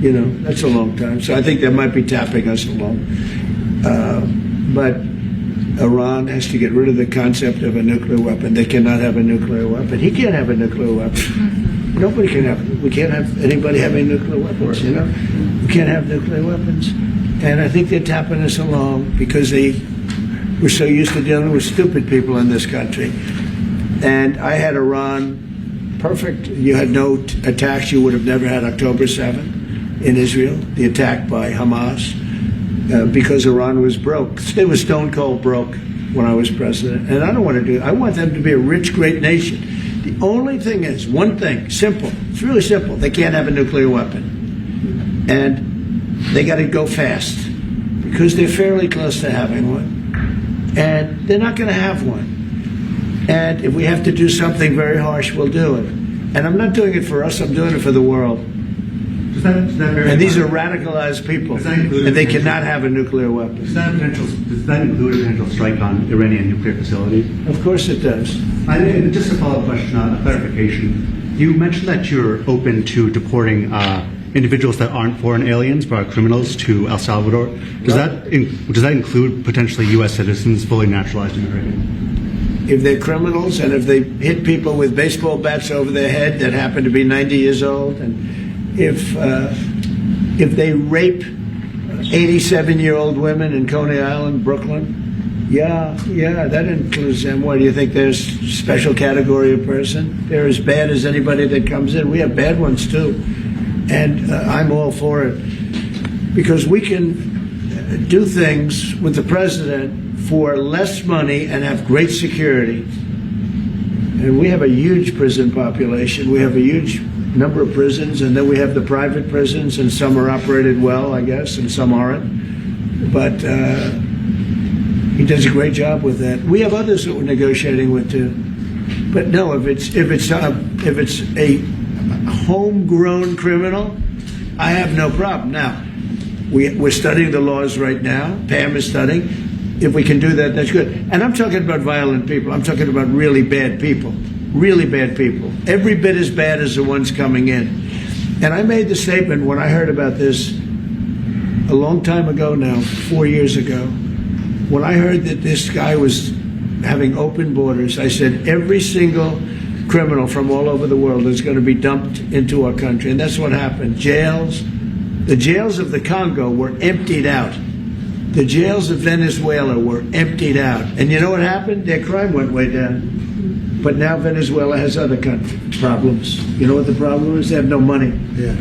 You know, that's a long time. So I think they might be tapping us along. But Iran has to get rid of the concept of a nuclear weapon. They cannot have a nuclear weapon. He can't have a nuclear weapon. Nobody can have. We can't have anybody having nuclear weapons. You know, we can't have nuclear weapons. And I think they're tapping us along because we're so used to dealing with stupid people in this country. And I had Iran perfect. You had no attacks. You would have never had October 7th in Israel, the attack by Hamas. Because Iran was broke. They were stone cold broke when I was president. And I don't want to do it. I want them to be a rich, great nation. The only thing is, one thing, simple. It's really simple. They can't have a nuclear weapon. And they got to go fast because they're fairly close to having one. And they're not going to have one. And if we have to do something very harsh, we'll do it. And I'm not doing it for us, I'm doing it for the world. And these are radicalized people, and they cannot have a nuclear weapon. Does that include a potential strike on Iranian nuclear facilities? Of course it does. And just a follow-up question, a clarification. You mentioned that you're open to deporting individuals that aren't foreign aliens but are criminals to El Salvador. Does that include potentially U.S. citizens, fully naturalized American? If they're criminals and if they hit people with baseball bats over their head that happen to be 90 years old, and if they rape 87-year-old women in Coney Island, Brooklyn, yeah, that includes them. What, do you think there's a special category of person? They're as bad as anybody that comes in. We have bad ones too. And I'm all for it. Because we can do things with the president for less money and have great security. And we have a huge prison population. We have a huge number of prisons, and then we have the private prisons, and some are operated well, I guess, and some aren't. But he does a great job with that. We have others that we're negotiating with too. But no, if it's a homegrown criminal, I have no problem. Now, we're studying the laws right now. Pam is studying. If we can do that, that's good. And I'm talking about violent people. I'm talking about really bad people. Really bad people. Every bit as bad as the ones coming in. And I made the statement when I heard about this a long time ago now, 4 years ago. When I heard that this guy was having open borders, I said every single criminal from all over the world is going to be dumped into our country. And that's what happened. Jails. The jails of the Congo were emptied out. The jails of Venezuela were emptied out. And you know what happened? Their crime went way down. But now Venezuela has other problems. You know what the problem is? They have no money. Yeah.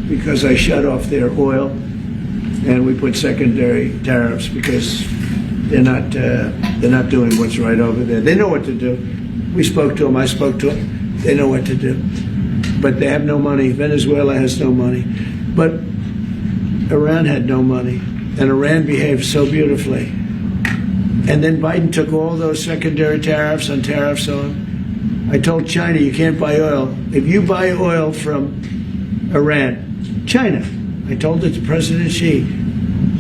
Because I shut off their oil, and we put secondary tariffs because they're not doing what's right over there. They know what to do. We spoke to them. I spoke to them. They know what to do. But they have no money. Venezuela has no money. But Iran had no money. And Iran behaved so beautifully. And then Biden took all those secondary tariffs on. I told China, you can't buy oil. If you buy oil from Iran, China, I told it to President Xi,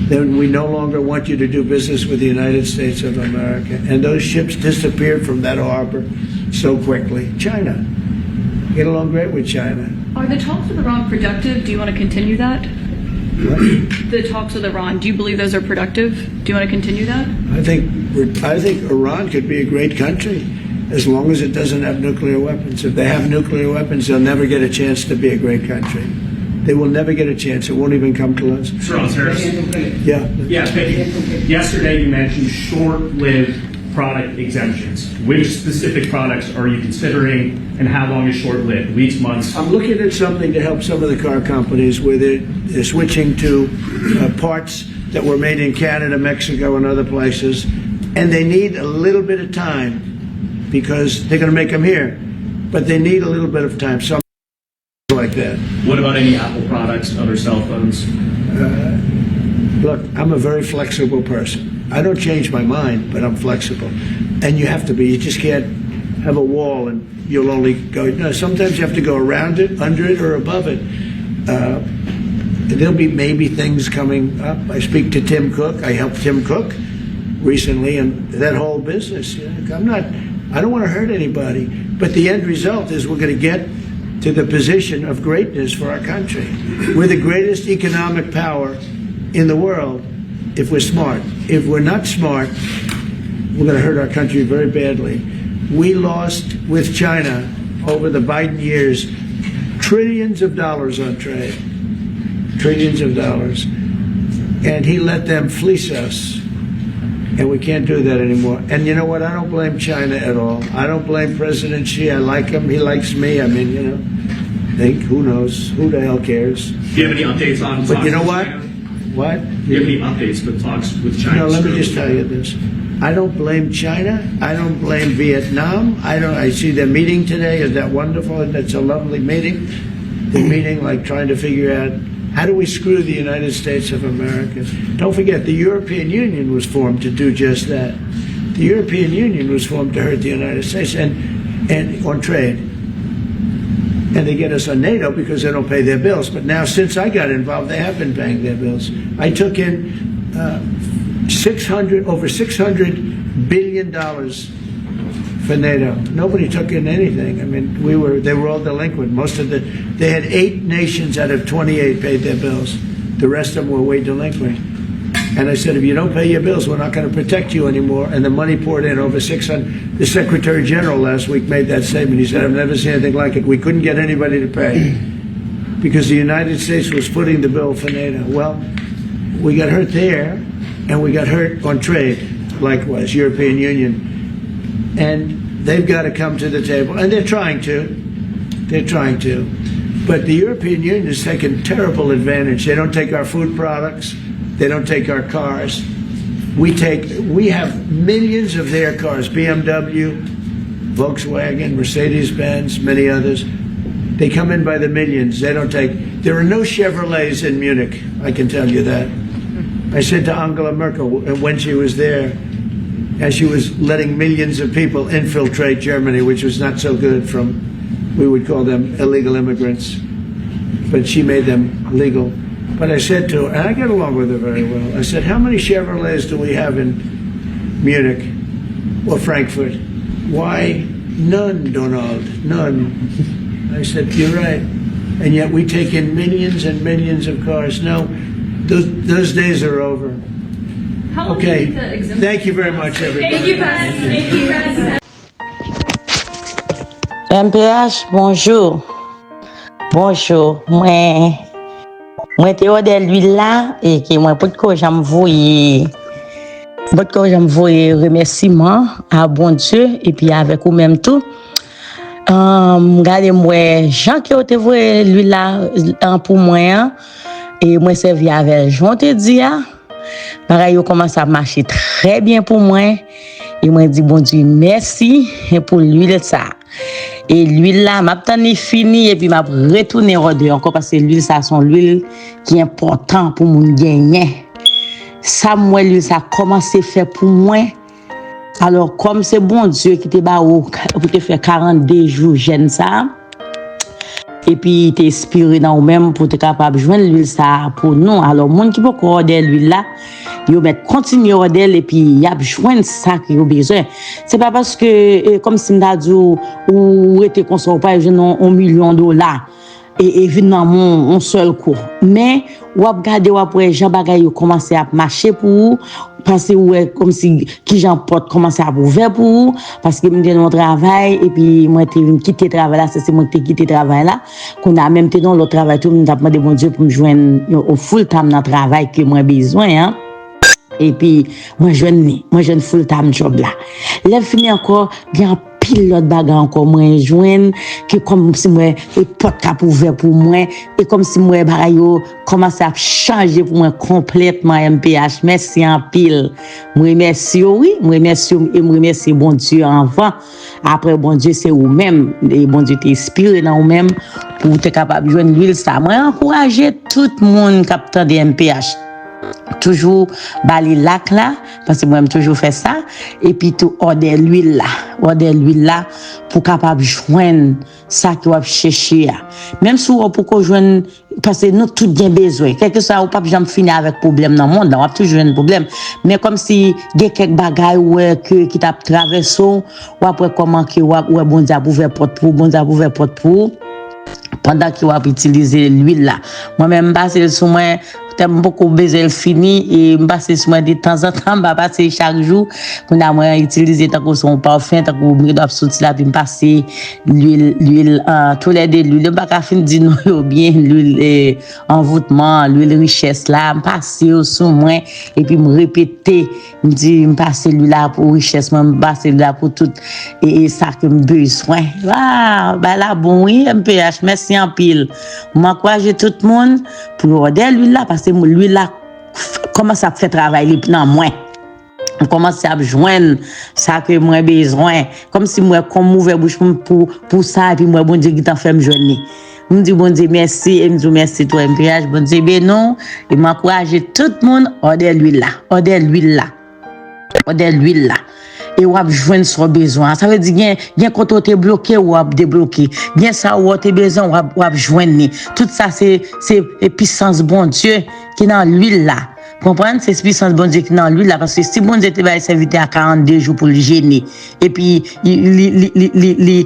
then we no longer want you to do business with the United States of America. And those ships disappeared from that harbor so quickly. China. Get along great with China. Are the talks with Iran productive? Do you want to continue that? What? The talks with Iran, do you believe those are productive? Do you want to continue that? I think Iran could be a great country as long as it doesn't have nuclear weapons. If they have nuclear weapons, they'll never get a chance to be a great country. They will never get a chance. It won't even come to us. Sir Harris. Yeah. Yesterday you mentioned short-lived product exemptions. Which specific products are you considering, and how long is short-lived? Weeks, months? I'm looking at something to help some of the car companies where they're switching to parts that were made in Canada, Mexico, and other places, and they need a little bit of time because they're going to make them here, but they need a little bit of time. Something like that. What about any Apple products, other cell phones? Look, I'm a very flexible person. I don't change my mind, but I'm flexible. And you have to be. You just can't have a wall and you'll only go. No, sometimes you have to go around it, under it, or above it. There'll be maybe things coming up. I speak to Tim Cook. I helped Tim Cook recently, and that whole business. I don't want to hurt anybody, but the end result is we're going to get to the position of greatness for our country. We're the greatest economic power in the world if we're smart. If we're not smart, we're going to hurt our country very badly. We lost with China over the Biden years trillions of dollars on trade. Trillions of dollars. And he let them fleece us. And we can't do that anymore. And you know what? I don't blame China at all. I don't blame President Xi. I like him. He likes me. I mean, who knows? Who the hell cares? Do you have any updates on But you know what? China? What? Do you have any updates with talks with China? No, let me just tell you this. I don't blame China. I don't blame Vietnam. I see their meeting today. Is that wonderful? That's a lovely meeting. They're meeting, like trying to figure out how do we screw the United States of America. Don't forget, the European Union was formed to do just that. The The European Union was formed to hurt the United States and on trade. And they get us on NATO because they don't pay their bills. But now, since I got involved, they have been paying their bills. I took in over $600 billion for NATO. Nobody took in anything. I mean, they were all delinquent. They had 8 nations out of 28 paid their bills. The rest of them were way delinquent. And I said, if you don't pay your bills, we're not going to protect you anymore. And the money poured in over 600. The Secretary General last week made that statement. He said, I've never seen anything like it. We couldn't get anybody to pay because the United States was footing the bill for NATO. Well, we got hurt there, and we got hurt on trade, likewise, European Union. And they've got to come to the table. And they're trying to. They're trying to. But the European Union has taken terrible advantage. They don't take our food products. They don't take our cars. We have millions of their cars, BMW, Volkswagen, Mercedes-Benz, many others. They come in by the millions. There are no Chevrolets in Munich, I can tell you that. I said to Angela Merkel when she was there, as she was letting millions of people infiltrate Germany, which was not so good we would call them illegal immigrants, but she made them legal. But I said to her, and I get along with her very well, I said, how many Chevrolets do we have in Munich or Frankfurt? Why, none, Donald, none. I said, you're right. And yet we take in millions and millions of cars. No, those days are over. Okay, thank you very much, everybody. Thank you, Press. MPH, bonjour. Bonjour. Moi te ode l'huile là et que moi pour que j'aime voyer remerciement à bon Dieu et puis avec vous même tout. Regardez moi Jean qui te voyer l'huile là pour moi et moi servi avec Jean te dit pareil yo commence à marcher très bien pour moi et moi dit bon Dieu merci pour l'huile ça. Et l'huile là, m'a tani fini et puis m'a retourner encore parce que l'huile ça son l'huile qui est important pour mon gagner. Ça moi l'huile ça commencé faire pour moi. Alors comme c'est bon Dieu qui te ba ou pour te faire 42 jours jeune ça. Et puis t'es inspiré dans ou même pour te capable joindre l'huile ça pour nous. Alors monde qui peut corder l'huile là, yo met continuer order et puis y a joindre ça qui a besoin. C'est pas parce que comme si m'da dit ou était consort pas joindre $1 million et vinn dans mon seul coup. Mais ou a regarder ou après Jean bagay yo commencer à marcher pour penser ouais comme si qui Jean porte commencer à ouvert pour parce que me dans travail et puis moi t'ai quitter travail là c'est moi t'ai quitté travail là qu'on a même dans l'autre travail tout me demandé bon Dieu pour me joindre au full time dans travail que moi besoin hein. Et puis moi jeune full time job là. Là fini encore bien pile l'autre bagarre encore moi joindre que comme si moi et porte cap ouvert pour moi et comme si moi bagaille commence à changer pour moi complètement MPH. Merci en pile. Moi remercie oui, moi remercie et moi remercie bon Dieu avant. Après bon Dieu c'est vous même et bon Dieu t'inspire dans vous même pour être capable de joindre l'huile ça. Moi encourager tout le monde capteur de MPH. Toujours bali lac là parce que moi j'aime toujours faire ça et puis tout order l'huile là pour capable joindre ça que vous chercher même si vous pour qu'on joindre parce que nous tout bien besoin quelque ça ou pas jamais finir avec problème dans le monde on a toujours un problème mais comme si il y a quelques bagailles qui t'a traversé ou après comment que ou bon Dieu ouvert porte pour pendant qu'il va utiliser l'huile là moi-même passer sur moi t'aime beaucoup baiser le fini et passer sur moi de temps en temps pas passer chaque jour qu'on a moi utiliser tant que son parfum tant que me doit sortir là puis me passer l'huile tous les deux l'huile pas qu'à fin dire non bien l'huile envoûtement l'huile richesse là me passer sur moi et puis me répéter me dire me passer l'huile là pour richesse me passer là pour tout et ça que me besoin waouh bah là bon oui MPH merci en pile m'encourager tout le monde pour order l'huile là parce que l'huile là commence à faire travail dans moi on commence à joindre ça que moi besoin comme si moi comme ouvert bouche pour ça et puis moi bon Dieu qui t'en fait me joindre me dit bon Dieu merci et me dit merci toi MPH bon Dieu ben non et m'encourager tout le monde order l'huile là et ou ap joindre son besoin. Ça veut dire gen quand on te bloqué ou ap débloqué. Gen ça ou te besoin ou ap joindre. Tout ça c'est puissance bon Dieu qui dans l'huile là. Comprendre, c'est puissance bon Dieu qui dans lui là, parce que si bon Dieu te va servir à 42 jours pour le gêner, et puis il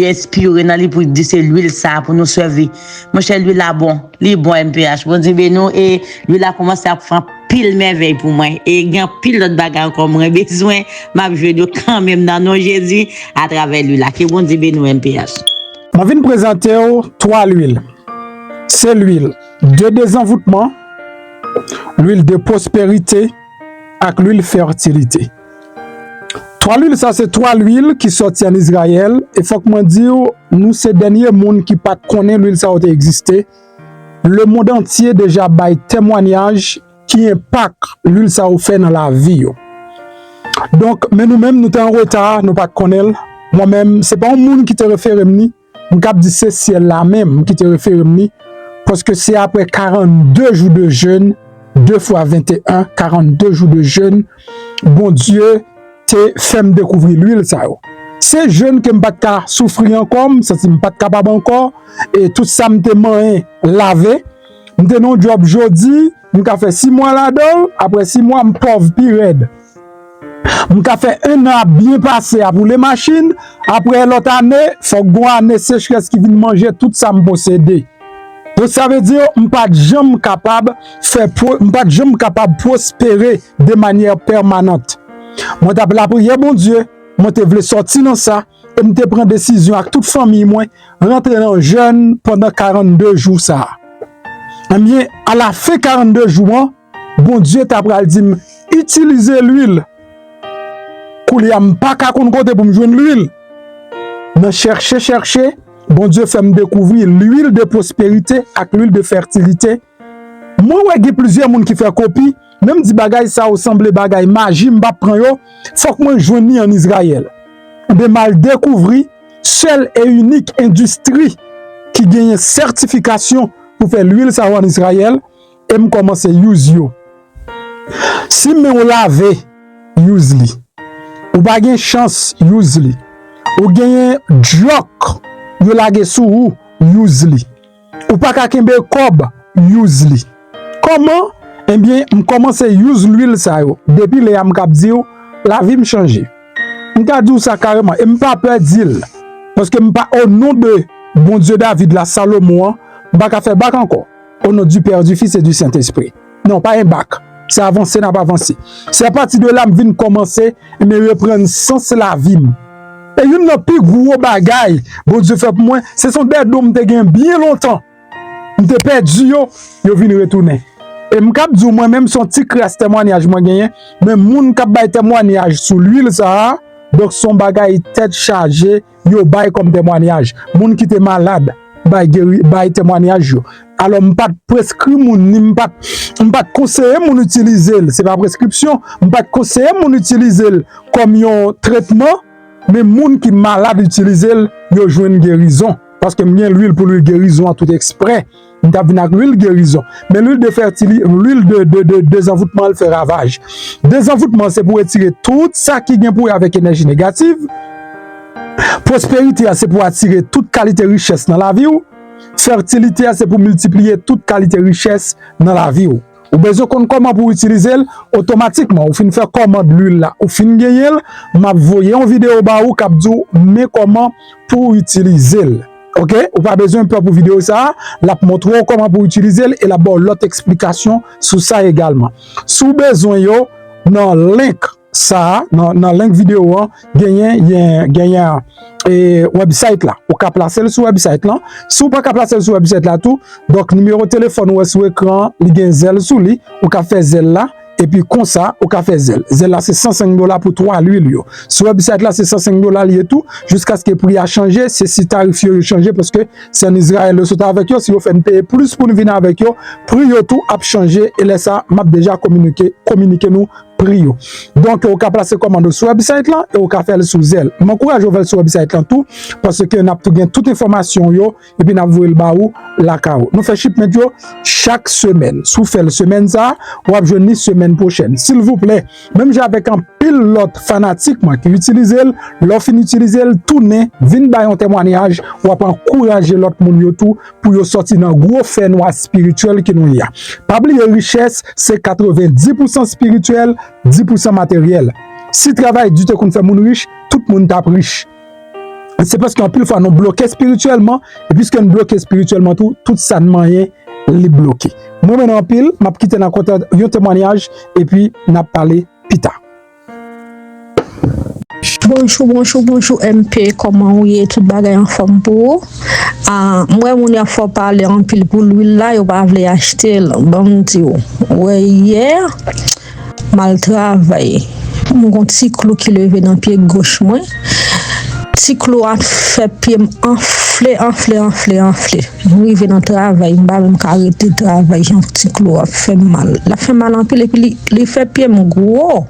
inspire dans lui pour dire c'est l'huile ça pour nous servir. Mon cher, l'huile là bon, les bon MPH, bon Dieu nous, et lui là commence à faire pile merveille pour moi, et il y a pile d'autres bagages comme moi besoin, m'a joué quand même dans nos Jésus à travers lui là, que bon Dieu nous MPH. Je vais présenter 3 l'huile. C'est l'huile de désenvoûtement, l'huile de prospérité avec l'huile fertilité. 3 l'huile, ça c'est 3 l'huile qui sortent en Israël. Et faut que moi dire, nous c'est dernier monde qui pas connaît l'huile ça a existé. Le monde entier déjà bail témoignage qui impacte l'huile ça a fait dans la vie. Donc, mais nous-mêmes nous sommes en retard, nous pas connaître. Moi-même, c'est pas un monde qui te réfère ni, on cap dit c'est ciel là même qui te réfère ni parce que c'est après 42 jours de jeûne. 2 fois 21, 42 jours de jeûne, bon Dieu te fait me découvrir l'huile ça. C'est jeûne que m'pas pas souffrir encore, ça c'est m'pas capable encore et tout ça m'te moyen laver. M'te non job jodi, m'ka fait 6 mois là-dedans, après 6 mois m'pauvre pi raide. M'ka fait 1 an bien passé pour les machines, après l'autre année, faut gon année sécheresse qui vient manger tout ça m'posséder. Donc ça veut dire m'pas jamais capable prospérer de manière permanente. Moi t'ai la prière bon Dieu, moi t'ai voulu sortir dans ça et me t'ai prendre décision avec toute famille moi rentrer dans jeûne pendant 42 jours ça. Eh bien à la fin 42 jours, bon Dieu t'a pral dit utiliser l'huile. Kouliam pas ka kon côté pour me joindre l'huile. Me chercher bon Dieu fait me découvrir l'huile de prospérité avec l'huile de fertilité. Moi, ouais, il y a plusieurs monde qui fait copie. Même si bagay ça ressemble bagay magie, m'pa prend yo, faut que moi joigni en Israël. De mal découvrir seule et unique industrie qui gagne certification pour faire l'huile ça en Israël et me commencer use yo. Si me on lave, use li. Ou pas gagne chance, use li. Ou gagne joke yo lage sou use li. Ou pas ka kembe kob use li. Comment? Eh bien, m commence use l'huile ça yo. Depuis les am k'ap di yo, la vie me changer. M ka di ça carrément et m pas peur dire parce que m pas au nom de bon Dieu David la Salomon, m pas ka faire bac encore. Au nom du Père, du Fils et du Saint-Esprit. Non, pas un bac. C'est avancé, n'a pas avancé. C'est à partir de là m vinn commencer et me reprendre sens la vie. Et une n'a plus gros bagay, bon Dieu fait pour moi, ce sont des dômes te gen bien longtemps. M'te perdu yo vinn retourner. Et m'kap di moi-même son petit crasse témoignage moi gagné, mais moun k'ap bay témoignage sur l'huile ça, donc son bagay tête chargée, yo bay comme témoignage. Moun qui te malade, bay témoignage yo. Alors m'pas prescrit moun ni m'pas conseiller moun utiliser, c'est pas prescription, m'pas conseiller moun utiliser comme un traitement. Mais moun qui malade utiliser yo joine guérison parce que m'gen l'huile pour l'huile guérison à tout exprès m'ta vinn avec l'huile guérison mais l'huile de fertilité l'huile de désenvoûtement elle fait ravage. Désenvoûtement c'est pour retirer tout ça qui vient pour avec énergie négative. Prospérité c'est pour attirer toute qualité richesse dans la vie. Fertilité c'est pour multiplier toute qualité richesse dans la vie. Ou besoin qu'on comment pour utiliser automatiquement ou fin faire commande l'huile là ou fin gagner m'a voyé en vidéo ba ou cap di mais comment pour utiliser. OK, ou pas besoin pour vidéo ça, la montrer comment pour utiliser et la bon l'autre explication sur ça également. Sous besoin yo dans link ça dans link vidéo gagner et website là ou ka placer sur website là si ou pas ka placer sur website là tout donc numéro téléphone ou sur écran li gen zel sous li ou ka faire zel là et puis comme ça ou ka faire zel là c'est $105 pour 3 l'huile yo sur website là c'est $105 lié tout jusqu'à ce que prix a changé c'est si tarif yo changer parce que c'est en Israël le saute avec yo si vous faites payer plus pour venir avec yo prix yo tout a changé et là ça m'a déjà communiqué nous prix yo. Donc on ka placer commande sur website là et on ka faire sous zel. M'encourage à faire sur website là tout parce que n'a tout gain toute information yo et puis n'a voyer le ba ou la cao. Nous fait shipment yo chaque semaine. Sous fait semaine ça ou a joindre semaine prochaine. S'il vous plaît, même j'ai avec un pile l'autre fanatique moi qui utilise l'on fin utiliser tourner vinn ba un témoignage ou encourager l'autre monde yo tout pour yo sortir dans gros fait noir spirituel qui nous y a. Pas oublier richesse c'est 90% spirituel, 10% matériel. Si travail du temps qu'on fait moun riche, tout le monde tape riche. C'est parce qu'en plus fois nous bloquer spirituellement et puisque nous bloquer spirituellement tout ça ne moyen les bloquer. Moi maintenant en pile, m'a quitter dans côté un témoignage et puis n'a parlé pita. Bonjour MP, comment vous êtes tout bagay en forme pour? Moi mon a faut parler en pile pour l'huile là, yo pas vle acheter bon dit ouais hier mal travaillé. Mon petit clou qui levé dans pied gauche moi. Petit clou a fait pied enflé. Arrivé dans le travail, je ne vais même pas arrêter de travailler. Un petit clou a fait mal. Il a fait mal en pile et puis il fait pied gros.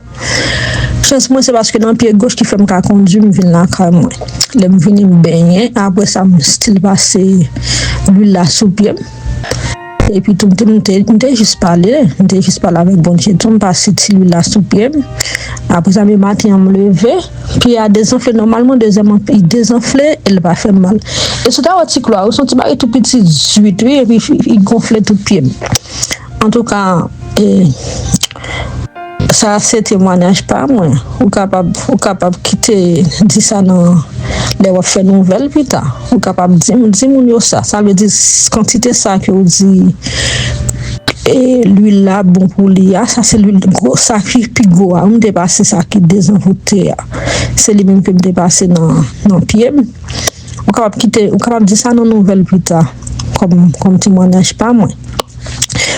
Chance moi c'est parce que dans le pied gauche qui fait me conduire, je viens là quand moi. Je viens me baigner. Après ça, je style passer l'huile là sous pied. Et puis tout le monde juste parlé avec bon Dieu, tout me passe l'huile là sous pied. Après ça, le matin, je me levé, puis il a désenflé. Normalement, deuxièmement, il désenflé, il va faire mal. Et c'est un petit clou, son petit baril tout petit, 18, et puis il gonflait tout pied. En tout cas, ça, c'est témoignage pas moi. Ou capable quitter, dire ça dans les faire nouvelles plus tard. Ou capable dire ça. Ça veut dire quantité ça que vous dit. Et l'huile là bon pour l'IA, ça c'est l'huile gros, ça qui pigo, on dépasse ça qui désenvoûté. C'est lui même que me dépasser dans pied. On capable quitter, on capable dire ça dans nouvelle plus tard comme témoignage pas moi.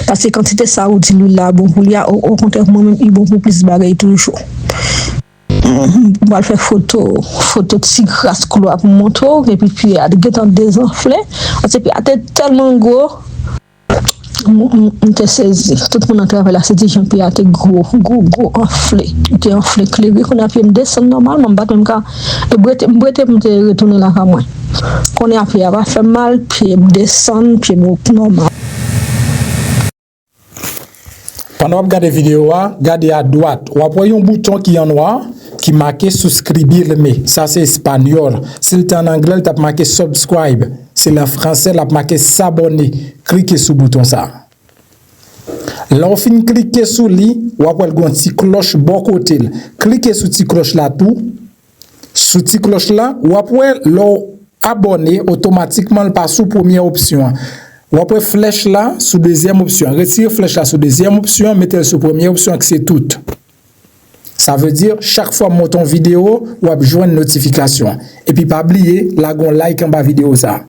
Parce que quantité ça ou dit l'huile là bon pour l'IA, au contraire moi même il bon pour plus bagaille toujours. On va faire photo de si grasse couloir pour moto et puis à des temps désenflé, et puis à tellement gros. On te saisi, tout le monde a travaillé là, c'est dit Jean-Pierre a été gros enflé. Il était enflé, clairé, qu'on a pu me descendre normalement, même quand je me retourner là comme moi. Qu'on a fait, va faire mal, puis me descendre, puis normal. Pendant que vous regardez la vidéo, regardez à droite, vous voyez un bouton qui est en noir, qui marqué souscrire, mais ça c'est espagnol. Si c'est en anglais, tu as marqué subscribe. C'est en français, tu as marqué s'abonner. Cliquez sur le bouton ça. Là, on finit cliquer sur lui, ou après une petite cloche bon côté. Cliquez sur cette cloche là tout. Sur cette cloche là, ou après abonner automatiquement par sous première option. Ou après flèche là sous deuxième option. Retirez flèche là sous deuxième option, mettez sur première option que c'est tout. Ça veut dire chaque fois monter une vidéo ou besoin de notification. Et puis pas oublier la like en bas vidéo ça.